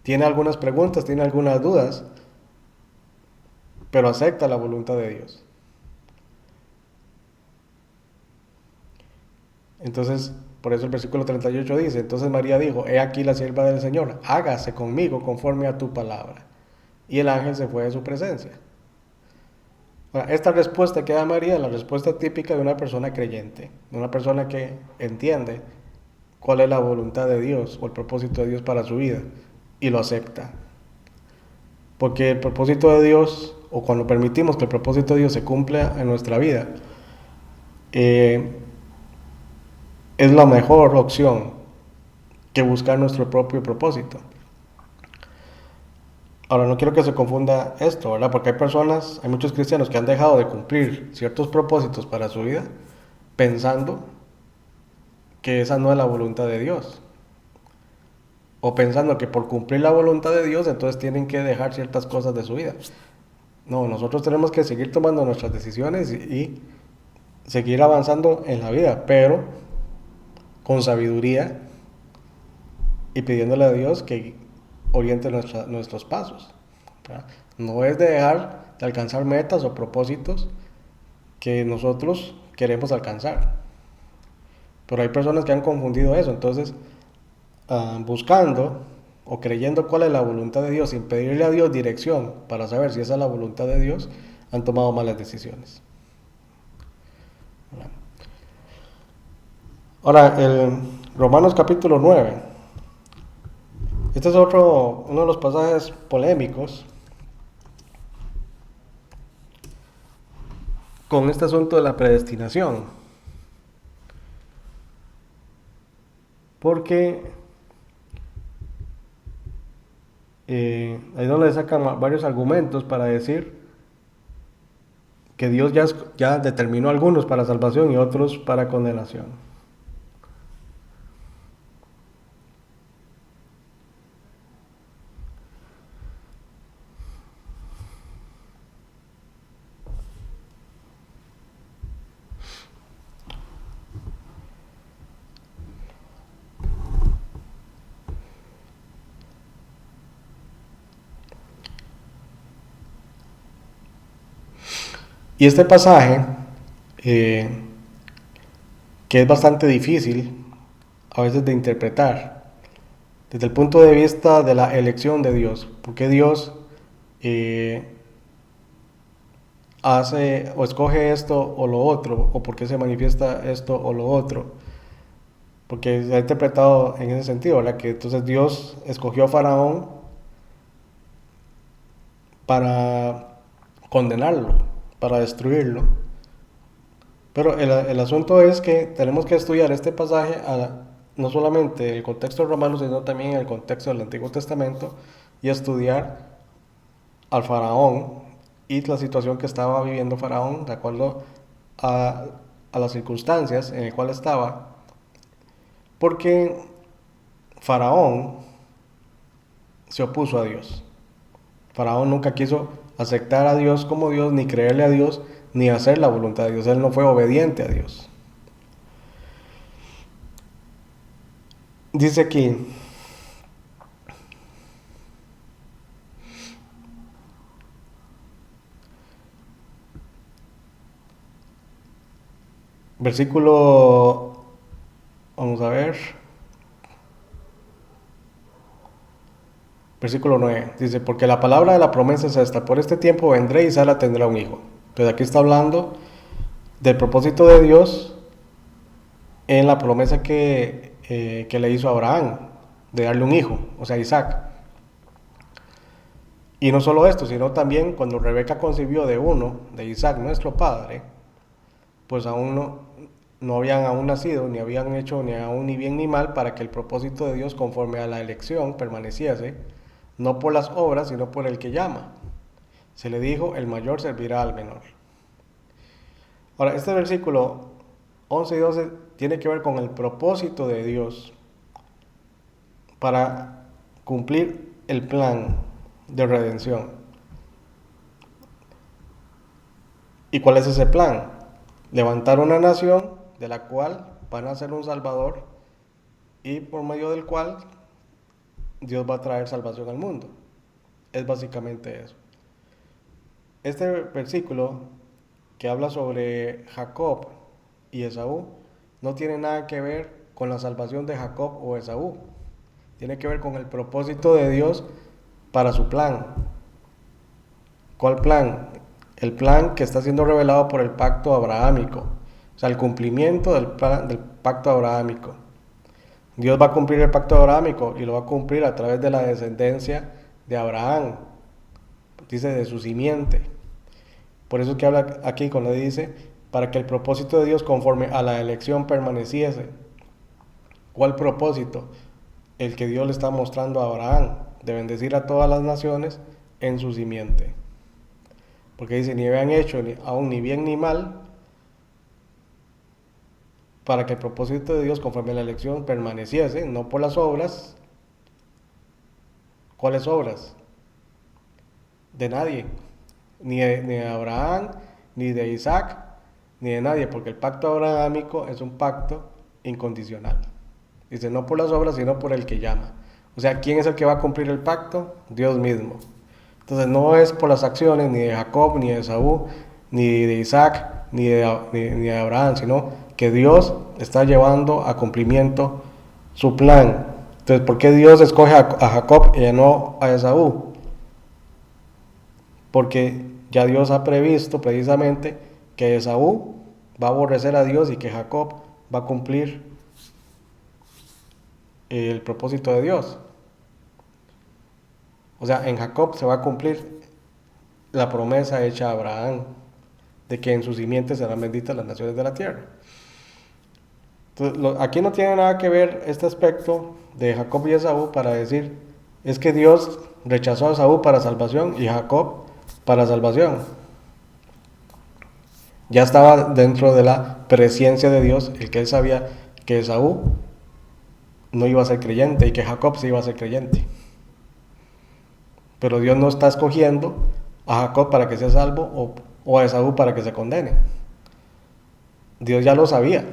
Speaker 1: Tiene algunas preguntas, tiene algunas dudas, pero acepta la voluntad de Dios. Entonces, por eso el versículo 38 dice, entonces María dijo, he aquí la sierva del Señor, hágase conmigo conforme a tu palabra. Y el ángel se fue de su presencia. Ahora, esta respuesta que da María es la respuesta típica de una persona creyente, de una persona que entiende cuál es la voluntad de Dios o el propósito de Dios para su vida y lo acepta. Porque el propósito de Dios, o cuando permitimos que el propósito de Dios se cumpla en nuestra vida, eh, es la mejor opción que buscar nuestro propio propósito. Ahora, no quiero que se confunda esto, ¿verdad? Porque hay muchos cristianos que han dejado de cumplir ciertos propósitos para su vida pensando que esa no es la voluntad de Dios. O pensando que por cumplir la voluntad de Dios, entonces tienen que dejar ciertas cosas de su vida. No, nosotros tenemos que seguir tomando nuestras decisiones y seguir avanzando en la vida, pero con sabiduría y pidiéndole a Dios que oriente nuestros pasos. ¿Verdad? No es de dejar de alcanzar metas o propósitos que nosotros queremos alcanzar. Pero hay personas que han confundido eso, entonces buscando o creyendo cuál es la voluntad de Dios, sin pedirle a Dios dirección para saber si esa es la voluntad de Dios, han tomado malas decisiones. Ahora, el Romanos capítulo 9. Este es uno de los pasajes polémicos con este asunto de la predestinación. Porque ahí donde sacan varios argumentos para decir que Dios ya determinó algunos para salvación y otros para condenación. Y este pasaje, que es bastante difícil a veces de interpretar, desde el punto de vista de la elección de Dios, porque Dios hace o escoge esto o lo otro, o porque se manifiesta esto o lo otro, porque se ha interpretado en ese sentido, ¿verdad? Que entonces Dios escogió a Faraón para condenarlo, para destruirlo. Pero el asunto es que tenemos que estudiar este pasaje no solamente en el contexto romano, sino también en el contexto del Antiguo Testamento, y estudiar al faraón y la situación que estaba viviendo Faraón de acuerdo a, a las circunstancias en las cuales estaba, porque Faraón se opuso a Dios. Faraón nunca quiso aceptar a Dios como Dios, ni creerle a Dios, ni hacer la voluntad de Dios. Él no fue obediente a Dios. Dice aquí, versículo, vamos a ver, versículo 9, dice, porque la palabra de la promesa es esta, por este tiempo vendré y Sara tendrá un hijo. Entonces aquí está hablando del propósito de Dios en la promesa que le hizo a Abraham, de darle un hijo, o sea, Isaac. Y no solo esto, sino también cuando Rebeca concibió de Isaac, nuestro padre, pues aún no habían aún nacido, ni habían hecho ni aún ni bien ni mal para que el propósito de Dios conforme a la elección permaneciese, no por las obras, sino por el que llama. Se le dijo, el mayor servirá al menor. Ahora, este versículo 11 y 12 tiene que ver con el propósito de Dios para cumplir el plan de redención. ¿Y cuál es ese plan? Levantar una nación de la cual van a ser un salvador y por medio del cual Dios va a traer salvación al mundo. Es básicamente eso. Este versículo que habla sobre Jacob y Esaú no tiene nada que ver con la salvación de Jacob o Esaú. Tiene que ver con el propósito de Dios para su plan. ¿Cuál plan? El plan que está siendo revelado por el pacto abrahámico. O sea, el cumplimiento del pacto abrahámico. Dios va a cumplir el pacto abrahámico y lo va a cumplir a través de la descendencia de Abraham. Dice de su simiente. Por eso es que habla aquí cuando dice, para que el propósito de Dios conforme a la elección permaneciese. ¿Cuál propósito? El que Dios le está mostrando a Abraham, de bendecir a todas las naciones en su simiente. Porque dice, ni habían hecho aún ni bien ni mal, para que el propósito de Dios conforme a la elección permaneciese, no por las obras. ¿Cuáles obras? De nadie, ni de Abraham, ni de Isaac, ni de nadie, porque el pacto abrahámico es un pacto incondicional. Dice, no por las obras, sino por el que llama. O sea, ¿quién es el que va a cumplir el pacto? Dios mismo. Entonces no es por las acciones ni de Jacob, ni de Esaú, ni de Isaac, ni de Abraham, sino que Dios está llevando a cumplimiento su plan Entonces, ¿por qué Dios escoge a Jacob y no a Esaú? Porque ya Dios ha previsto precisamente que Esaú va a aborrecer a Dios y que Jacob va a cumplir el propósito de Dios. O sea, en Jacob se va a cumplir la promesa hecha a Abraham de que en sus simientes serán benditas las naciones de la tierra. Entonces, aquí no tiene nada que ver este aspecto de Jacob y Esaú para decir, es que Dios rechazó a Esaú para salvación y a Jacob para salvación. Ya estaba dentro de la presciencia de Dios el que él sabía que Esaú no iba a ser creyente y que Jacob sí iba a ser creyente. Pero Dios no está escogiendo a Jacob para que sea salvo o a Esaú para que se condene. Dios ya lo sabía.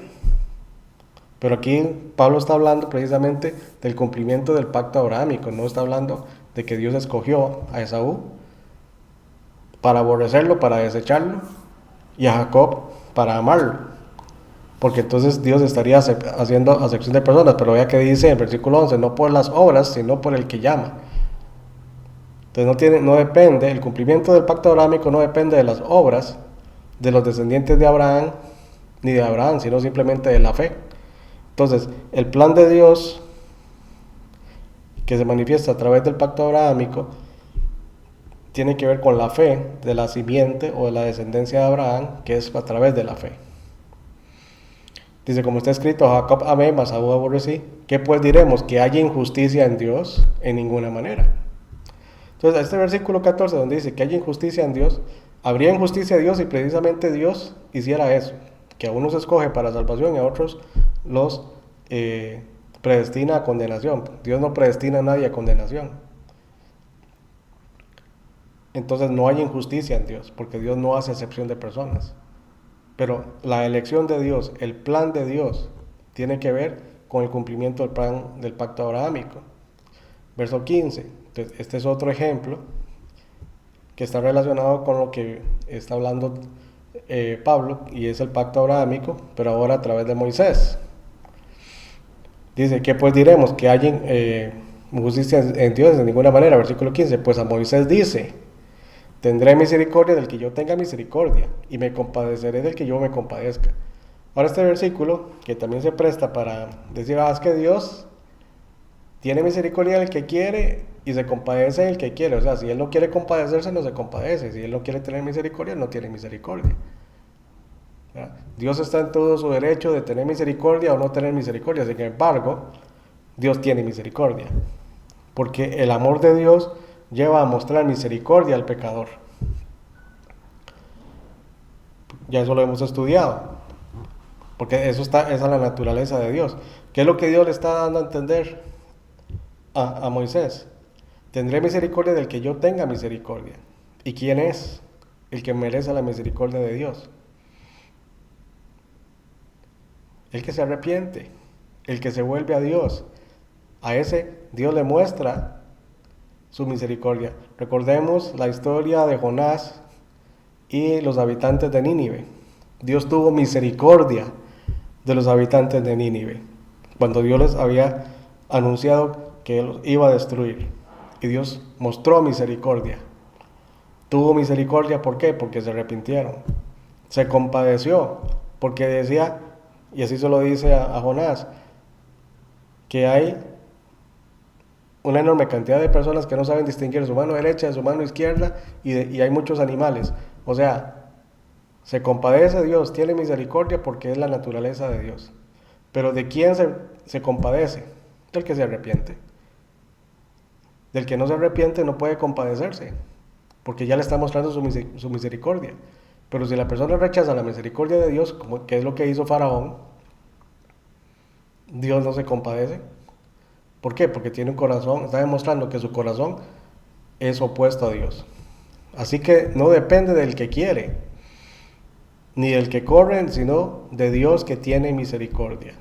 Speaker 1: Pero aquí Pablo está hablando precisamente del cumplimiento del pacto abrahámico, no está hablando de que Dios escogió a Esaú para aborrecerlo, para desecharlo, y a Jacob para amarlo. Porque entonces Dios estaría haciendo acepción de personas, pero vea que dice en el versículo 11, no por las obras, sino por el que llama. Entonces no depende, el cumplimiento del pacto abrahámico no depende de las obras de los descendientes de Abraham, ni de Abraham, sino simplemente de la fe. Entonces, el plan de Dios que se manifiesta a través del pacto abrahámico tiene que ver con la fe de la simiente o de la descendencia de Abraham, que es a través de la fe. Dice, como está escrito, Jacob amé, mas Esaú aborrecí. ¿Qué pues diremos? ¿Que haya injusticia en Dios? En ninguna manera. Entonces, este versículo 14, donde dice que haya injusticia en Dios, habría injusticia en Dios si precisamente Dios hiciera eso, que a unos escoge para salvación y a otros los predestina a condenación. Dios no predestina a nadie a condenación. Entonces no hay injusticia en Dios, porque Dios no hace excepción de personas. Pero la elección de Dios, el plan de Dios, tiene que ver con el cumplimiento del plan del pacto abrahámico. Verso 15. Entonces, este es otro ejemplo que está relacionado con lo que está hablando Pablo, y es el pacto abrahámico, pero ahora a través de Moisés. Dice, ¿qué pues diremos? Que hay injusticia en Dios de ninguna manera. Versículo 15, pues a Moisés dice, tendré misericordia del que yo tenga misericordia, y me compadeceré del que yo me compadezca. Ahora este versículo, que también se presta para decir, es que Dios tiene misericordia del que quiere y se compadece del que quiere. O sea, si Él no quiere compadecerse, no se compadece. Si Él no quiere tener misericordia, no tiene misericordia. Dios está en todo su derecho de tener misericordia o no tener misericordia. Sin embargo, Dios tiene misericordia, porque el amor de Dios lleva a mostrar misericordia al pecador. Ya eso lo hemos estudiado, porque esa es la naturaleza de Dios. ¿Qué es lo que Dios le está dando a entender a Moisés? Tendré misericordia del que yo tenga misericordia. ¿Y quién es el que merece la misericordia de Dios? El que se arrepiente, el que se vuelve a Dios. A ese Dios le muestra su misericordia. Recordemos la historia de Jonás y los habitantes de Nínive. Dios tuvo misericordia de los habitantes de Nínive, cuando Dios les había anunciado que los iba a destruir. Y Dios mostró misericordia. Tuvo misericordia, ¿por qué? Porque se arrepintieron. Se compadeció, porque decía, y así se lo dice a Jonás, que hay una enorme cantidad de personas que no saben distinguir su mano derecha de su mano izquierda, y hay muchos animales. O sea, se compadece Dios, tiene misericordia porque es la naturaleza de Dios. Pero ¿de quién se compadece? Del que se arrepiente. Del que no se arrepiente no puede compadecerse, porque ya le está mostrando su misericordia. Pero si la persona rechaza la misericordia de Dios, que es lo que hizo Faraón, Dios no se compadece. ¿Por qué? Porque tiene un corazón, está demostrando que su corazón es opuesto a Dios. Así que no depende del que quiere, ni del que corre, sino de Dios que tiene misericordia.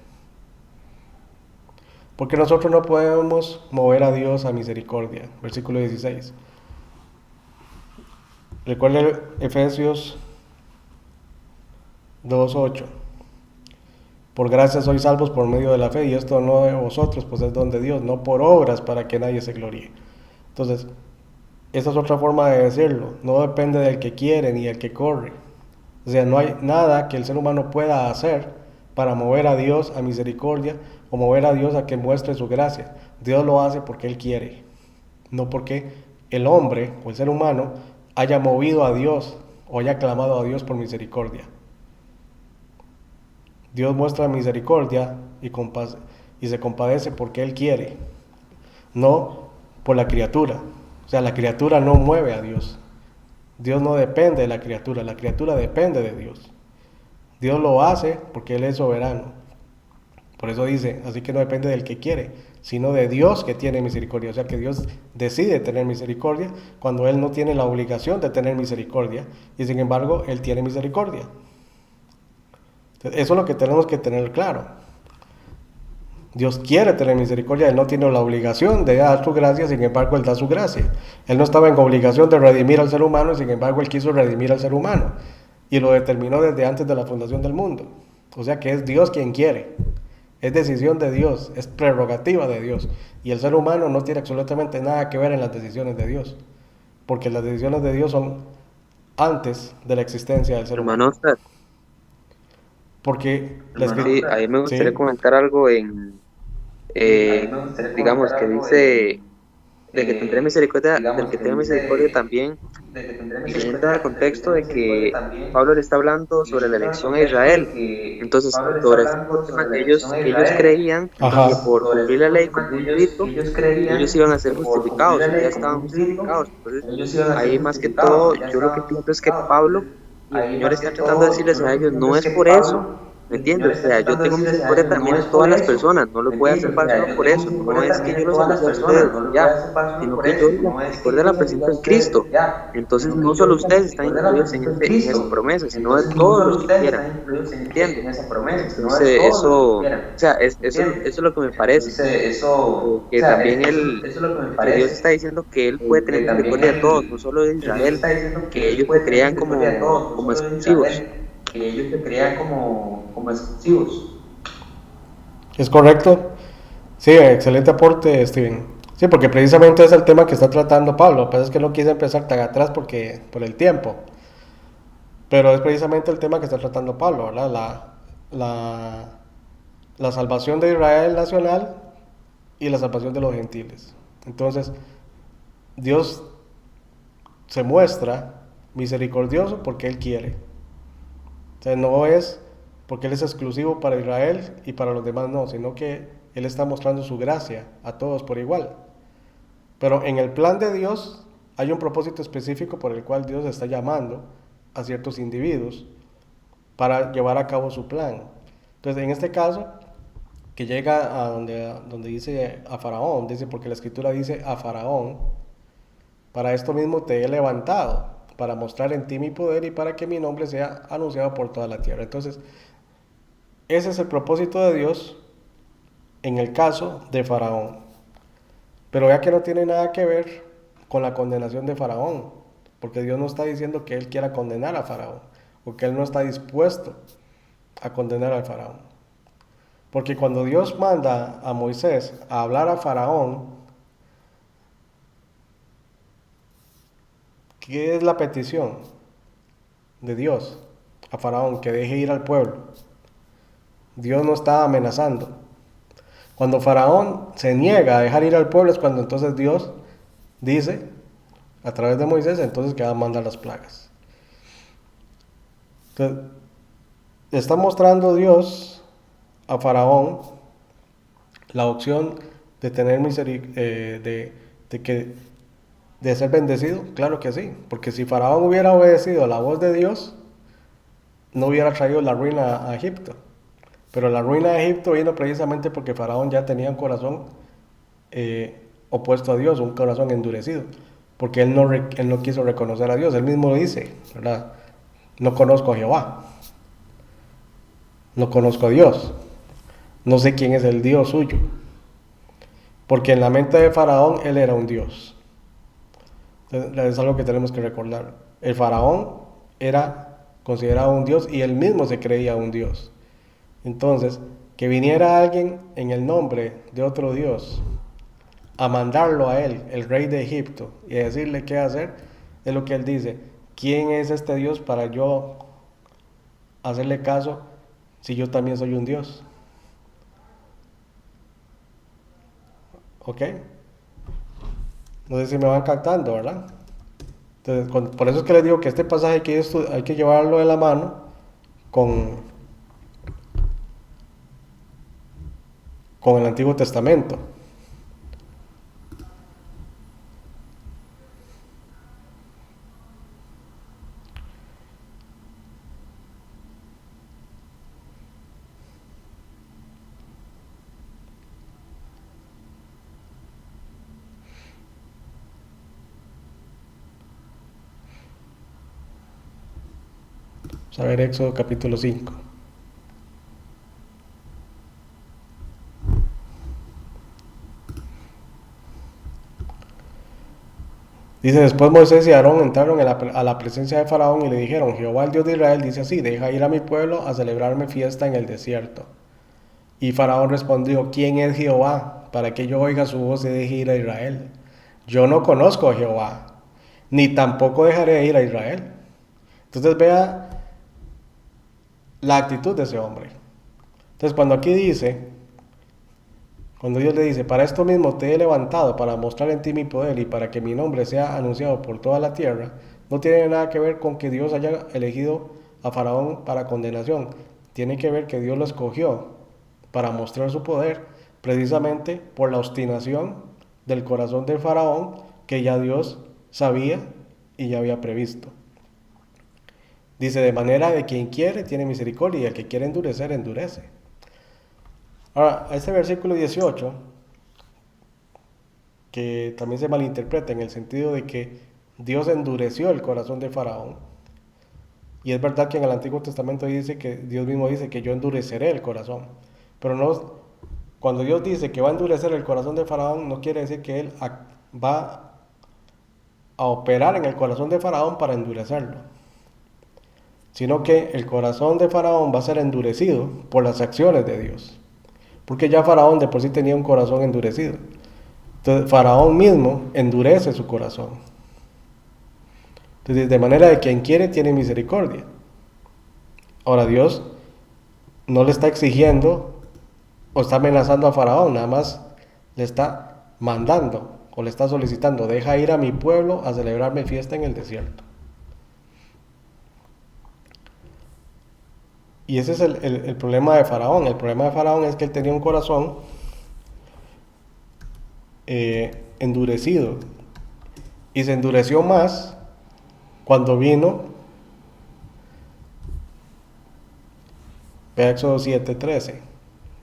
Speaker 1: Porque nosotros no podemos mover a Dios a misericordia. Versículo 16. Recuerden Efesios 2:8. por gracia sois salvos por medio de la fe, y esto no de vosotros, pues es don de Dios, no por obras para que nadie se gloríe. Entonces, esa es otra forma de decirlo, no depende del que quiere ni del que corre. O sea, no hay nada que el ser humano pueda hacer para mover a Dios a misericordia o mover a Dios a que muestre su gracia. Dios lo hace porque Él quiere, no porque el hombre o el ser humano haya movido a Dios o haya clamado a Dios por misericordia. Dios muestra misericordia y se compadece porque Él quiere, no por la criatura. O sea, la criatura no mueve a Dios. Dios no depende de la criatura depende de Dios. Dios lo hace porque Él es soberano. Por eso dice, así que no depende del que quiere, sino de Dios que tiene misericordia. O sea que Dios decide tener misericordia cuando Él no tiene la obligación de tener misericordia, y sin embargo Él tiene misericordia. Entonces, eso es lo que tenemos que tener claro. Dios quiere tener misericordia, Él no tiene la obligación de dar su gracia, sin embargo Él da su gracia. Él no estaba en obligación de redimir al ser humano, y sin embargo Él quiso redimir al ser humano. Y lo determinó desde antes de la fundación del mundo. O sea que es Dios quien quiere. Es decisión de Dios, es prerrogativa de Dios. Y el ser humano no tiene absolutamente nada que ver en las decisiones de Dios. Porque las decisiones de Dios son antes de la existencia del ser
Speaker 3: Hermano
Speaker 1: humano.
Speaker 3: Oscar,
Speaker 1: Porque
Speaker 3: sí, a mí me gustaría
Speaker 1: sí,
Speaker 3: comentar algo digamos, que dice de que tendré misericordia del que tenga misericordia también, y entra en el contexto de que Pablo le está hablando sobre la elección a Israel. Entonces, sobre este tema, ellos creían
Speaker 1: ajá,
Speaker 3: que por cumplir la ley como un rito, ellos iban a ser justificados, o ya estaban justificados. Entonces, ahí más que todo, yo lo que pienso es que Pablo y el Señor está tratando de decirles a ellos, no es por eso, ¿me entiendes? O sea, yo tengo misericordia también de todas las personas, no los voy a hacer solo por eso, no es que yo los elige a ustedes, ya, sino que yo la misericordia la presento en Cristo. Entonces, no solo ustedes están incluidos en esa promesa, sino de todos los que quieran, ¿me entiendes? Entonces, eso, o sea, eso es lo que me parece, que también que Dios está diciendo que Él puede tener misericordia de todos, no solo de Israel, que ellos se crean como exclusivos.
Speaker 1: es correcto. Sí, excelente aporte, Steven. Sí, porque precisamente es el tema que está tratando Pablo. Lo que pasa es que no quise empezar tan atrás por el tiempo. Pero es precisamente el tema que está tratando Pablo, ¿verdad? La salvación de Israel nacional y la salvación de los gentiles. Entonces, Dios se muestra misericordioso porque Él quiere. O sea, no es porque Él es exclusivo para Israel y para los demás no, sino que Él está mostrando su gracia a todos por igual. Pero en el plan de Dios hay un propósito específico por el cual Dios está llamando a ciertos individuos para llevar a cabo su plan. Entonces, en este caso, que llega a donde dice a Faraón, dice porque la escritura dice a Faraón, para esto mismo te he levantado, para mostrar en ti mi poder y para que mi nombre sea anunciado por toda la tierra. Entonces, ese es el propósito de Dios en el caso de Faraón. Pero ya que no tiene nada que ver con la condenación de Faraón, porque Dios no está diciendo que Él quiera condenar a Faraón, o que Él no está dispuesto a condenar al Faraón. Porque cuando Dios manda a Moisés a hablar a Faraón, ¿qué es la petición de Dios a Faraón? Que deje ir al pueblo. Dios no está amenazando. Cuando Faraón se niega a dejar ir al pueblo es cuando entonces Dios dice, a través de Moisés, entonces que va a mandar las plagas. Entonces, está mostrando Dios a Faraón la opción de tener de ser bendecido, claro que sí, porque si Faraón hubiera obedecido a la voz de Dios, no hubiera traído la ruina a Egipto. Pero la ruina de Egipto vino precisamente porque Faraón ya tenía un corazón opuesto a Dios, un corazón endurecido, porque él no quiso reconocer a Dios. Él mismo lo dice, ¿verdad? No conozco a Jehová, no conozco a Dios, no sé quién es el Dios suyo, porque en la mente de Faraón él era un Dios. Es algo que tenemos que recordar. El Faraón era considerado un Dios y él mismo se creía un Dios. Entonces, que viniera alguien en el nombre de otro Dios a mandarlo a él, el rey de Egipto, y a decirle qué hacer, es lo que él dice. ¿Quién es este Dios para yo hacerle caso si yo también soy un Dios? ¿Ok? No sé si me van captando, ¿verdad? Entonces, por eso es que les digo que este pasaje hay que llevarlo de la mano con, con el Antiguo Testamento. Vamos a ver Éxodo capítulo 5. Dice, después Moisés y Aarón entraron a la presencia de Faraón y le dijeron, Jehová el Dios de Israel dice así, deja ir a mi pueblo a celebrarme fiesta en el desierto. Y Faraón respondió, ¿quién es Jehová para que yo oiga su voz y deje ir a Israel? Yo no conozco a Jehová, ni tampoco dejaré ir a Israel. Entonces vea la actitud de ese hombre. Entonces cuando Dios le dice, para esto mismo te he levantado, para mostrar en ti mi poder y para que mi nombre sea anunciado por toda la tierra, no tiene nada que ver con que Dios haya elegido a Faraón para condenación. Tiene que ver que Dios lo escogió para mostrar su poder, precisamente por la obstinación del corazón de Faraón, que ya Dios sabía y ya había previsto. Dice, de manera de quien quiere tiene misericordia y el que quiere endurecer, endurece. Ahora, este versículo 18, que también se malinterpreta en el sentido de que Dios endureció el corazón de Faraón. Y es verdad que en el Antiguo Testamento dice que Dios mismo dice que yo endureceré el corazón. Pero no, cuando Dios dice que va a endurecer el corazón de Faraón, no quiere decir que Él va a operar en el corazón de Faraón para endurecerlo, sino que el corazón de Faraón va a ser endurecido por las acciones de Dios. Porque ya Faraón de por sí tenía un corazón endurecido. Entonces Faraón mismo endurece su corazón. Entonces, de manera de quien quiere tiene misericordia. Ahora Dios no le está exigiendo o está amenazando a Faraón, nada más le está mandando o le está solicitando, deja ir a mi pueblo a celebrarme fiesta en el desierto. Y ese es el problema de Faraón. El problema de Faraón es que él tenía un corazón endurecido. Y se endureció más cuando vino, ve Éxodo 7:13,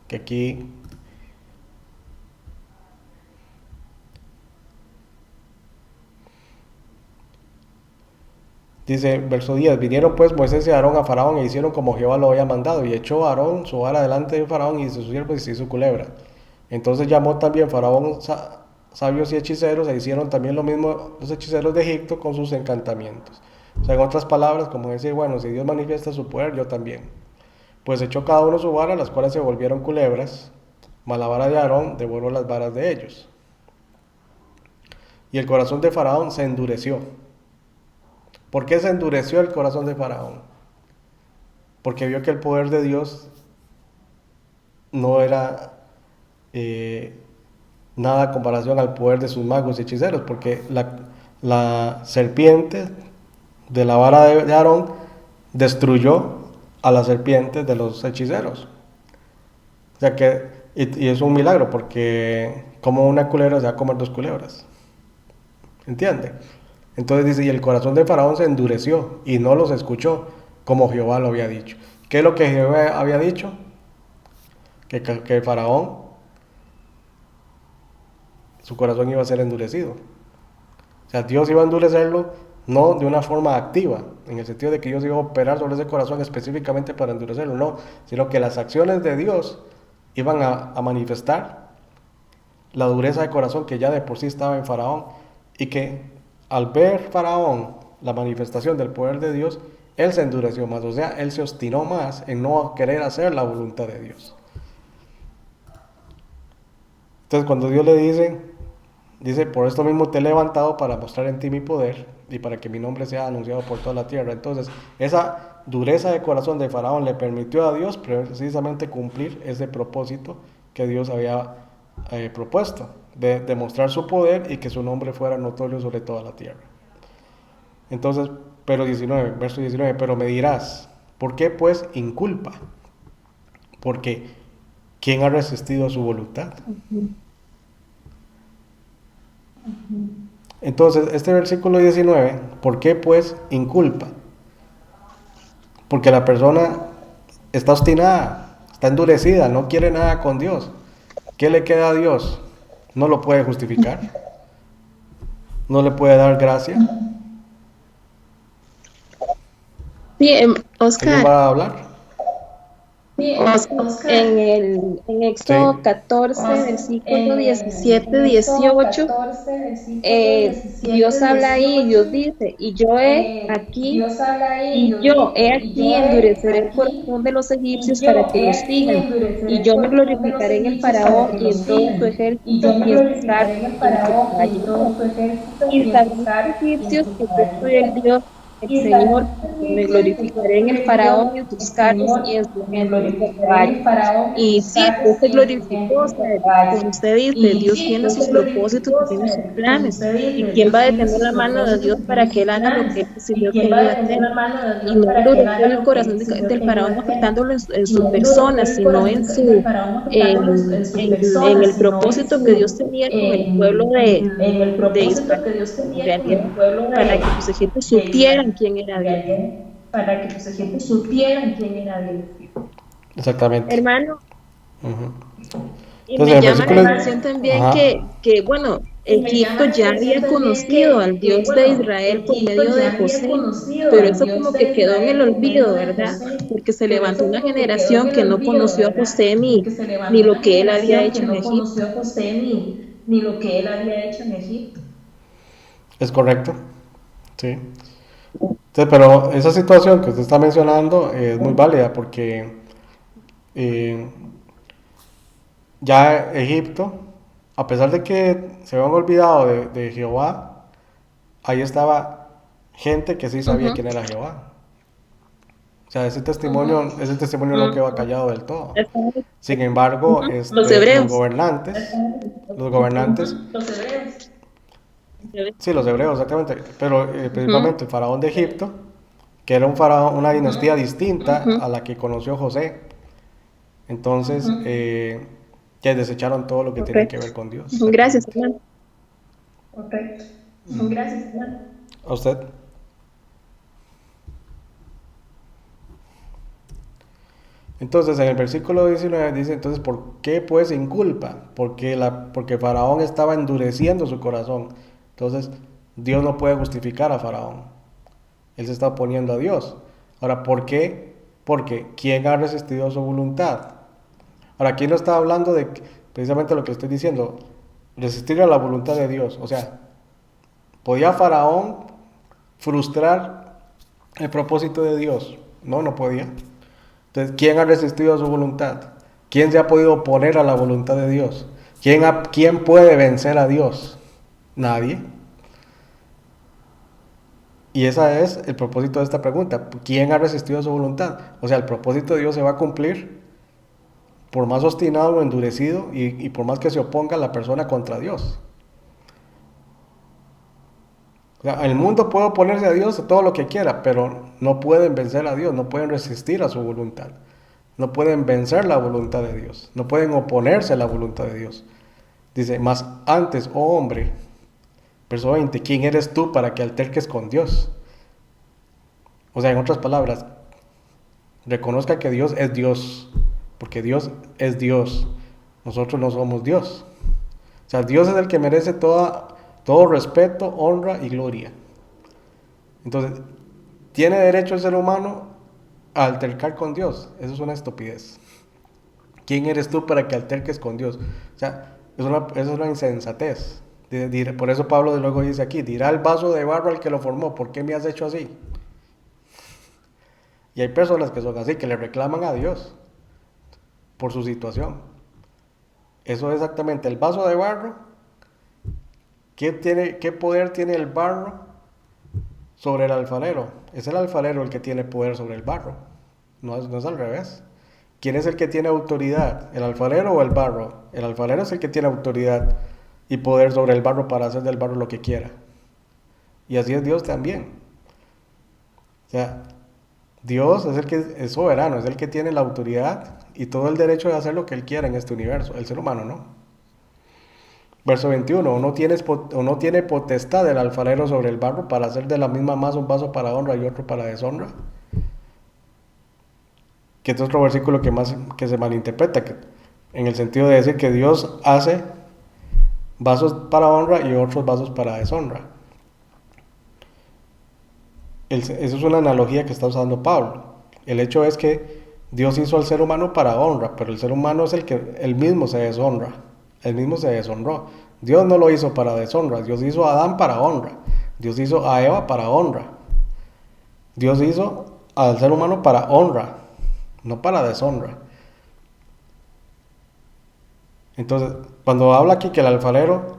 Speaker 1: que aquí dice, verso 10, vinieron pues Moisés y Aarón a Faraón e hicieron como Jehová lo había mandado, y echó a Aarón su vara delante de Faraón y de sus siervos y se hizo culebra. Entonces llamó también Faraón sabios y hechiceros, e hicieron también lo mismo los hechiceros de Egipto con sus encantamientos. O sea, en otras palabras, como decir, bueno, si Dios manifiesta su poder, yo también. Pues echó cada uno su vara, las cuales se volvieron culebras, mas la vara de Aarón devoró las varas de ellos. Y el corazón de Faraón se endureció. ¿Por qué se endureció el corazón de Faraón? Porque vio que el poder de Dios no era nada en comparación al poder de sus magos y hechiceros, porque la serpiente de la vara de Aarón destruyó a las serpientes de los hechiceros. O sea que, y es un milagro, porque como una culebra se va a comer dos culebras. ¿Entiende? Entonces dice, y el corazón de Faraón se endureció y no los escuchó como Jehová lo había dicho. ¿Qué es lo que Jehová había dicho? Que Faraón, su corazón iba a ser endurecido. O sea, Dios iba a endurecerlo no de una forma activa, en el sentido de que Dios iba a operar sobre ese corazón específicamente para endurecerlo, no, sino que las acciones de Dios iban a manifestar la dureza de corazón que ya de por sí estaba en Faraón, y que al ver Faraón la manifestación del poder de Dios, Él se endureció más, o sea, él se obstinó más en no querer hacer la voluntad de Dios. Entonces cuando Dios le dice, por esto mismo te he levantado para mostrar en ti mi poder y para que mi nombre sea anunciado por toda la tierra. Entonces, esa dureza de corazón de Faraón le permitió a Dios precisamente cumplir ese propósito que Dios había propuesto, de demostrar su poder y que su nombre fuera notorio sobre toda la tierra. Entonces, verso 19, pero me dirás, ¿por qué pues inculpa? Porque ¿quién ha resistido a su voluntad? Entonces, este versículo 19, ¿por qué pues inculpa? Porque la persona está obstinada, está endurecida, no quiere nada con Dios. ¿Qué le queda a Dios? No lo puede justificar, no le puede dar gracia.
Speaker 4: Sí,
Speaker 1: ¿Alguien
Speaker 4: Oscar,
Speaker 1: va a hablar?
Speaker 4: en Éxodo
Speaker 1: Sí.
Speaker 4: 14, versículo 17, 18, Dios habla ahí, Dios dice, y yo he aquí endureceré el corazón de los egipcios para que los sigan, y yo me glorificaré en el faraón y en todo su ejército y en sus carros y en sus caballeros. Y sabrán los egipcios que yo soy el Dios, el Señor, porque me glorificaré en el faraón y en sus carros y en su gente y en sus caballos. Y sí, Dios se glorificó, o sea, como usted dice, Dios tiene sus propósitos y tiene sus planes. ¿Y quién va a detener la mano de Dios para que él haga lo que él decidió que iba a hacer? Y no endureció el corazón del faraón afectándolo en su persona, sino en el propósito que Dios tenía con el pueblo de Israel, en realidad, para que sus egipcios supieran quién era Dios.
Speaker 1: Exactamente.
Speaker 4: Hermano,
Speaker 1: Uh-huh.
Speaker 4: y
Speaker 1: Entonces,
Speaker 4: me
Speaker 1: el
Speaker 4: llama la
Speaker 1: versículo...
Speaker 4: atención también
Speaker 1: Ajá.
Speaker 4: bueno, Egipto ya había conocido al Dios de Israel por medio de José, pero eso como que quedó en el olvido, ¿verdad? Porque se levantó una generación que no conoció a José ni lo que él había hecho en Egipto.
Speaker 1: Es correcto, sí. Entonces, pero esa situación que usted está mencionando es muy válida porque eh, ya Egipto, a pesar de que se habían olvidado de Jehová, ahí estaba gente que sí sabía quién era Jehová. O sea, ese testimonio no quedó callado del todo. Sin embargo,
Speaker 4: Los hebreos.
Speaker 1: los gobernantes, sí, los hebreos, exactamente, pero
Speaker 4: Ujú,
Speaker 1: principalmente el faraón de Egipto, que era un faraón, una dinastía distinta
Speaker 4: ujú.
Speaker 1: a la que conoció José. Entonces, ya desecharon todo lo que tenía que
Speaker 4: Correcto.
Speaker 1: ver con Dios,
Speaker 4: Gracias,
Speaker 1: exactamente.
Speaker 4: hermano.
Speaker 1: ¿A usted? Entonces, en el versículo 19 dice, entonces, ¿por qué pues inculpa? Porque Faraón estaba endureciendo su corazón. Entonces, Dios no puede justificar a Faraón. Él se está oponiendo a Dios. Ahora, ¿por qué? Porque ¿quién ha resistido su voluntad? Ahora, aquí no está hablando de precisamente lo que estoy diciendo, resistir a la voluntad de Dios. O sea, ¿podía Faraón frustrar el propósito de Dios? No, no podía. Entonces, ¿quién ha resistido a su voluntad? ¿Quién se ha podido oponer a la voluntad de Dios? ¿Quién puede vencer a Dios? Nadie. Y ese es el propósito de esta pregunta. ¿Quién ha resistido a su voluntad? O sea, el propósito de Dios se va a cumplir por más obstinado o endurecido y por más que se oponga la persona contra Dios. O sea, el mundo puede oponerse a Dios todo lo que quiera, pero no pueden vencer a Dios, no pueden resistir a su voluntad. No pueden vencer la voluntad de Dios, no pueden oponerse a la voluntad de Dios. Dice, más antes, oh hombre, verso 20, ¿quién eres tú para que alterques con Dios? O sea, en otras palabras, reconozca que Dios es Dios, porque Dios es Dios, nosotros no somos Dios. O sea, Dios es el que merece todo respeto, honra y gloria. Entonces, ¿tiene derecho el ser humano a altercar con Dios? Eso es una estupidez. ¿Quién eres tú para que alterques con Dios? O sea, es una insensatez. Por eso Pablo luego dice aquí, dirá el vaso de barro al que lo formó, ¿por qué me has hecho así? Y hay personas que son así, que le reclaman a Dios por su situación. Eso es exactamente el vaso de barro. ¿Qué poder tiene el barro sobre el alfarero? Es el alfarero el que tiene poder sobre el barro. No es al revés. ¿Quién es el que tiene autoridad? ¿El alfarero o el barro? El alfarero es el que tiene autoridad y poder sobre el barro para hacer del barro lo que quiera. Y así es Dios también. O sea, Dios es el que es soberano, es el que tiene la autoridad y todo el derecho de hacer lo que Él quiera en este universo. El ser humano no. Verso 21. ¿O no tiene potestad el alfarero sobre el barro para hacer de la misma masa un vaso para honra y otro para deshonra? Que este es otro versículo que se malinterpreta, en el sentido de decir que Dios hace vasos para honra y otros vasos para deshonra. Eso es una analogía que está usando Pablo. El hecho es que Dios hizo al ser humano para honra, pero el ser humano es el que él mismo se deshonra. Él mismo se deshonró. Dios no lo hizo para deshonra. Dios hizo a Adán para honra. Dios hizo a Eva para honra. Dios hizo al ser humano para honra, no para deshonra. Entonces, cuando habla aquí que el alfarero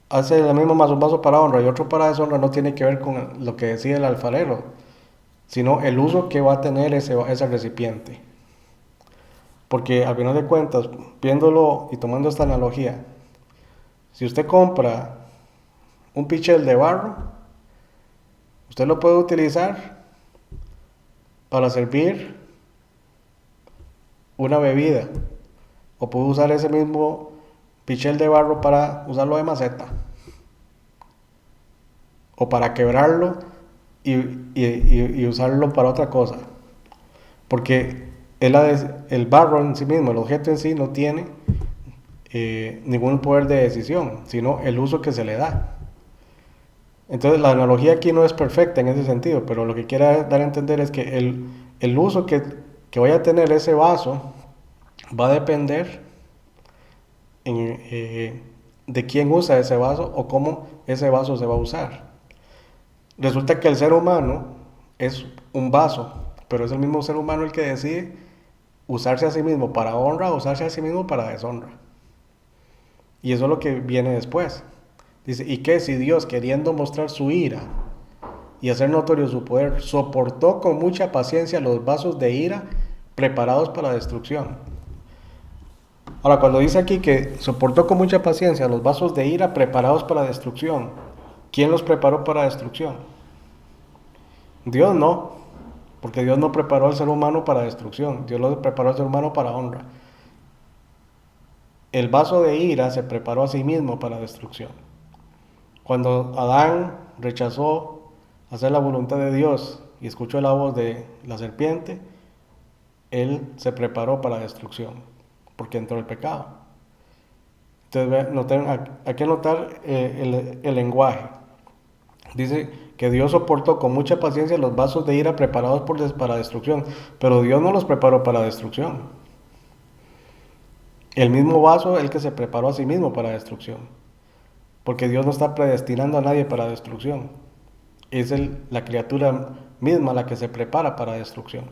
Speaker 1: hace la misma más un vaso para honra y otro para deshonra, no tiene que ver con lo que decide el alfarero, sino el uso que va a tener ese recipiente. Porque al final de cuentas, viéndolo y tomando esta analogía, si usted compra un pichel de barro, usted lo puede utilizar para servir una bebida, o puede usar ese mismo pichel de barro para usarlo de maceta, o para quebrarlo y usarlo para otra cosa, porque el barro en sí mismo, el objeto en sí, no tiene ningún poder de decisión, sino el uso que se le da. Entonces la analogía aquí no es perfecta en ese sentido, pero lo que quiere dar a entender es que el uso que vaya a tener ese vaso va a depender de quién usa ese vaso o cómo ese vaso se va a usar. Resulta que el ser humano es un vaso, pero es el mismo ser humano el que decide usarse a sí mismo para honra o usarse a sí mismo para deshonra. Y eso es lo que viene después. Dice, ¿y qué si Dios, queriendo mostrar su ira y hacer notorio su poder, soportó con mucha paciencia los vasos de ira preparados para destrucción? Ahora, cuando dice aquí que soportó con mucha paciencia los vasos de ira preparados para destrucción, ¿quién los preparó para destrucción? Dios no, porque Dios no preparó al ser humano para destrucción, Dios lo preparó al ser humano para honra. El vaso de ira se preparó a sí mismo para destrucción. Cuando Adán rechazó hacer la voluntad de Dios y escuchó la voz de la serpiente, él se preparó para destrucción, porque entró el pecado. Entonces hay que notar el lenguaje. Dice que Dios soportó con mucha paciencia los vasos de ira preparados para destrucción, pero Dios no los preparó para destrucción. El mismo vaso es el que se preparó a sí mismo para destrucción, porque Dios no está predestinando a nadie para destrucción. Es la criatura misma la que se prepara para destrucción.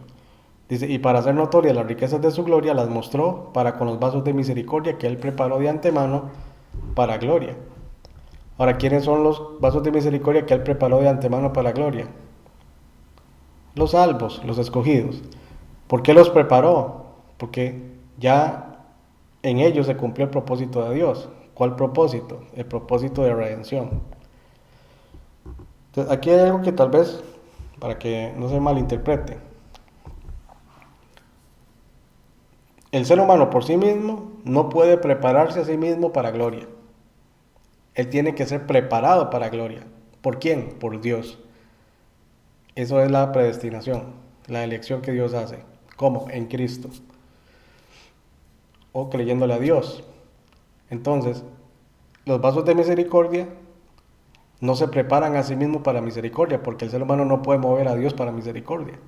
Speaker 1: Dice, y para hacer notorias las riquezas de su gloria, las mostró para con los vasos de misericordia que Él preparó de antemano para gloria. Ahora, ¿quiénes son los vasos de misericordia que Él preparó de antemano para gloria? Los salvos, los escogidos. ¿Por qué los preparó? Porque ya en ellos se cumplió el propósito de Dios. ¿Cuál propósito? El propósito de redención. Entonces, aquí hay algo que tal vez, para que no se malinterprete, el ser humano por sí mismo no puede prepararse a sí mismo para gloria. Él tiene que ser preparado para gloria. ¿Por quién? Por Dios. Eso es la predestinación, la elección que Dios hace. ¿Cómo? En Cristo. O creyéndole a Dios. Entonces, los vasos de misericordia no se preparan a sí mismos para misericordia, porque el ser humano no puede mover a Dios para misericordia.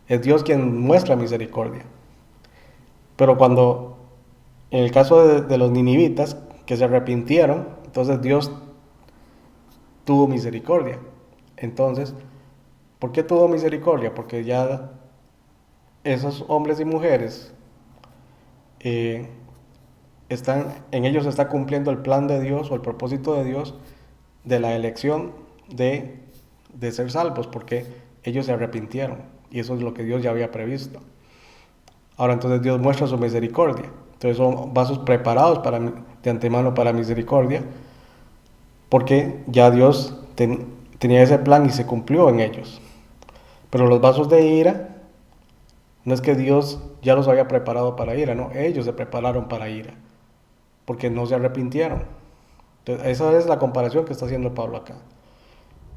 Speaker 1: Es Dios quien muestra misericordia. Pero cuando, en el caso de los ninivitas, que se arrepintieron, entonces Dios tuvo misericordia. Entonces, ¿por qué tuvo misericordia? Porque ya esos hombres y mujeres eh, en ellos se está cumpliendo el plan de Dios o el propósito de Dios de la elección de ser salvos, porque ellos se arrepintieron y eso es lo que Dios ya había previsto. Ahora entonces Dios muestra su misericordia. Entonces son vasos preparados de antemano para misericordia, porque ya Dios tenía ese plan y se cumplió en ellos. Pero los vasos de ira, no es que Dios ya los había preparado para ira, no, ellos se prepararon para ira, porque no se arrepintieron. Entonces, esa es la comparación que está haciendo Pablo acá.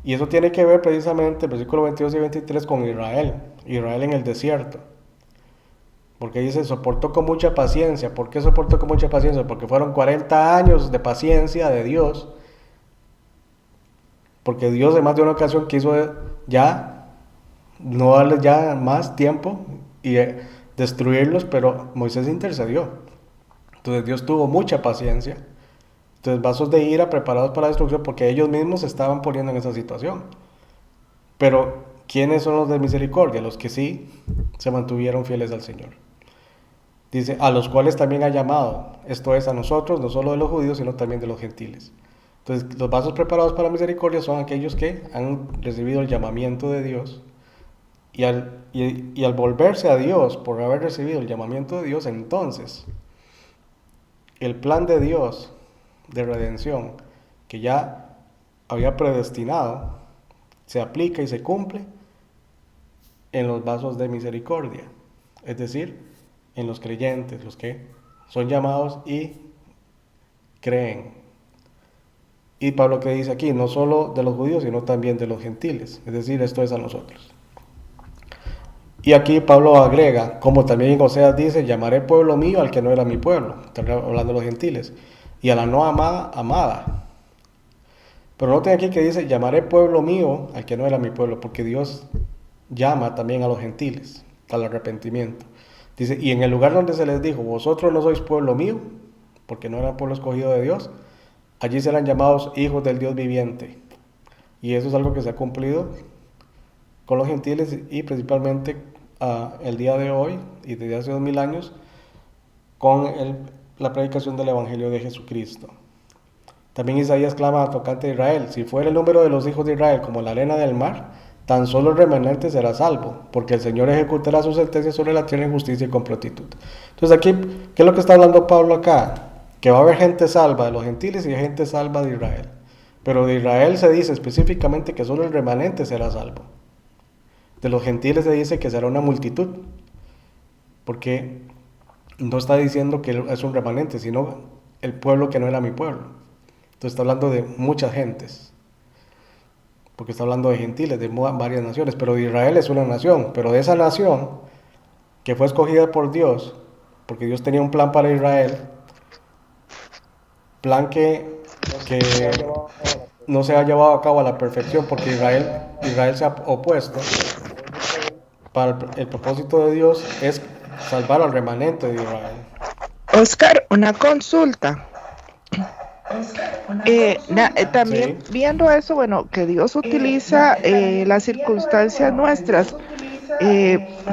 Speaker 1: Y eso tiene que ver precisamente el versículo 22 y 23 con Israel en el desierto. Porque dice, soportó con mucha paciencia. ¿Por qué soportó con mucha paciencia? Porque fueron 40 años de paciencia de Dios. Porque Dios en más de una ocasión quiso ya no darles ya más tiempo y destruirlos, pero Moisés intercedió. Entonces Dios tuvo mucha paciencia. Entonces vasos de ira preparados para la destrucción porque ellos mismos se estaban poniendo en esa situación. Pero ¿quiénes son los de misericordia? Los que sí se mantuvieron fieles al Señor. Dice, a los cuales también ha llamado. Esto es a nosotros, no solo de los judíos, sino también de los gentiles. Entonces los vasos preparados para misericordia son aquellos que han recibido el llamamiento de Dios. Y al volverse a Dios por haber recibido el llamamiento de Dios, entonces el plan de Dios de redención que ya había predestinado se aplica y se cumple en los vasos de misericordia, es decir, en los creyentes, los que son llamados y creen. Y Pablo que dice aquí, no solo de los judíos, sino también de los gentiles, es decir, esto es a nosotros. Y aquí Pablo agrega, como también en Oseas dice, llamaré pueblo mío al que no era mi pueblo, está hablando de los gentiles, y a la no amada, amada. Pero noten aquí que dice, llamaré pueblo mío al que no era mi pueblo, porque Dios llama también a los gentiles al arrepentimiento. Dice, y en el lugar donde se les dijo, vosotros no sois pueblo mío, porque no eran pueblo escogido de Dios, allí serán llamados hijos del Dios viviente. Y eso es algo que se ha cumplido con los gentiles y principalmente el día de hoy y desde hace 2000 años con la predicación del Evangelio de Jesucristo. También Isaías clama tocante a Israel, si fuera el número de los hijos de Israel como la arena del mar, tan solo el remanente será salvo, porque el Señor ejecutará su sentencia sobre la tierra en justicia y con prontitud. Entonces aquí, ¿qué es lo que está hablando Pablo acá? Que va a haber gente salva de los gentiles y gente salva de Israel. Pero de Israel se dice específicamente que solo el remanente será salvo. De los gentiles se dice que será una multitud, porque no está diciendo que es un remanente, sino el pueblo que no era mi pueblo. Entonces está hablando de muchas gentes, porque está hablando de gentiles, de varias naciones, pero de Israel es una nación, pero de esa nación que fue escogida por Dios, porque Dios tenía un plan para Israel, plan que no se ha llevado a cabo a la perfección, porque Israel se ha opuesto. Para el propósito de Dios es salvar al remanente de Israel.
Speaker 2: Oscar, una consulta. También
Speaker 1: Sí.
Speaker 2: viendo eso, bueno, que Dios utiliza las circunstancias nuestras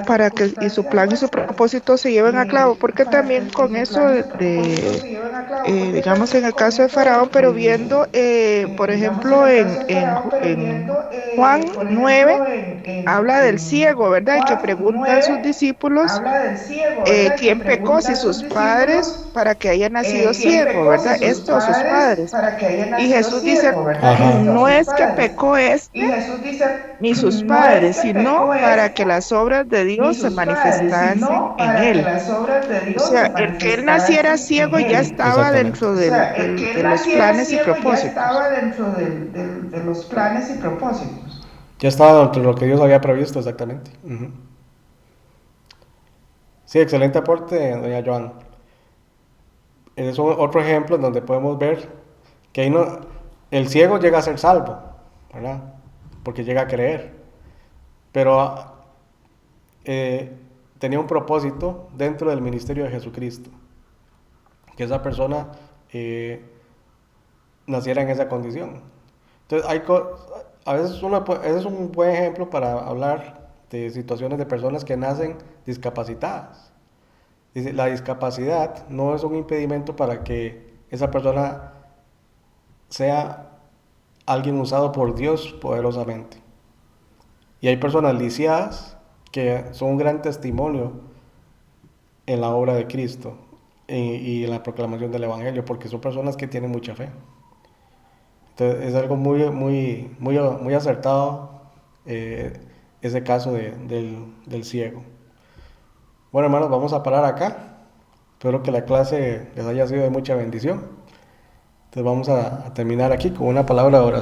Speaker 2: para que y su plan y su propósito se lleven a cabo, porque también con eso digamos en el caso de Faraón, pero viendo, por ejemplo, en Juan 9, habla del ciego, ¿verdad? Y que pregunta a sus discípulos quién pecó, si sus padres, para que haya nacido ciego, ¿verdad? Esto o sus padres. Y Jesús dice, no es que pecó ni sus padres, sino para que las obras de Dios se manifestasen en él. O sea, el que él naciera ciego ya estaba dentro de los planes y propósitos.
Speaker 1: Ya estaba dentro de lo que Dios había previsto, exactamente. Uh-huh. Sí, excelente aporte, doña Joan. Es otro ejemplo en donde podemos ver que ahí el ciego llega a ser salvo, ¿verdad? Porque llega a creer. Pero tenía un propósito dentro del ministerio de Jesucristo, que esa persona naciera en esa condición. Entonces, a veces ese es un buen ejemplo para hablar situaciones de personas que nacen discapacitadas. Dice, la discapacidad no es un impedimento para que esa persona sea alguien usado por Dios poderosamente. Y hay personas lisiadas que son un gran testimonio en la obra de Cristo y en la proclamación del Evangelio, porque son personas que tienen mucha fe. Entonces es algo muy acertado ese caso del ciego. Bueno, hermanos, vamos a parar acá. Espero que la clase les haya sido de mucha bendición. Entonces vamos a terminar aquí con una palabra de oración.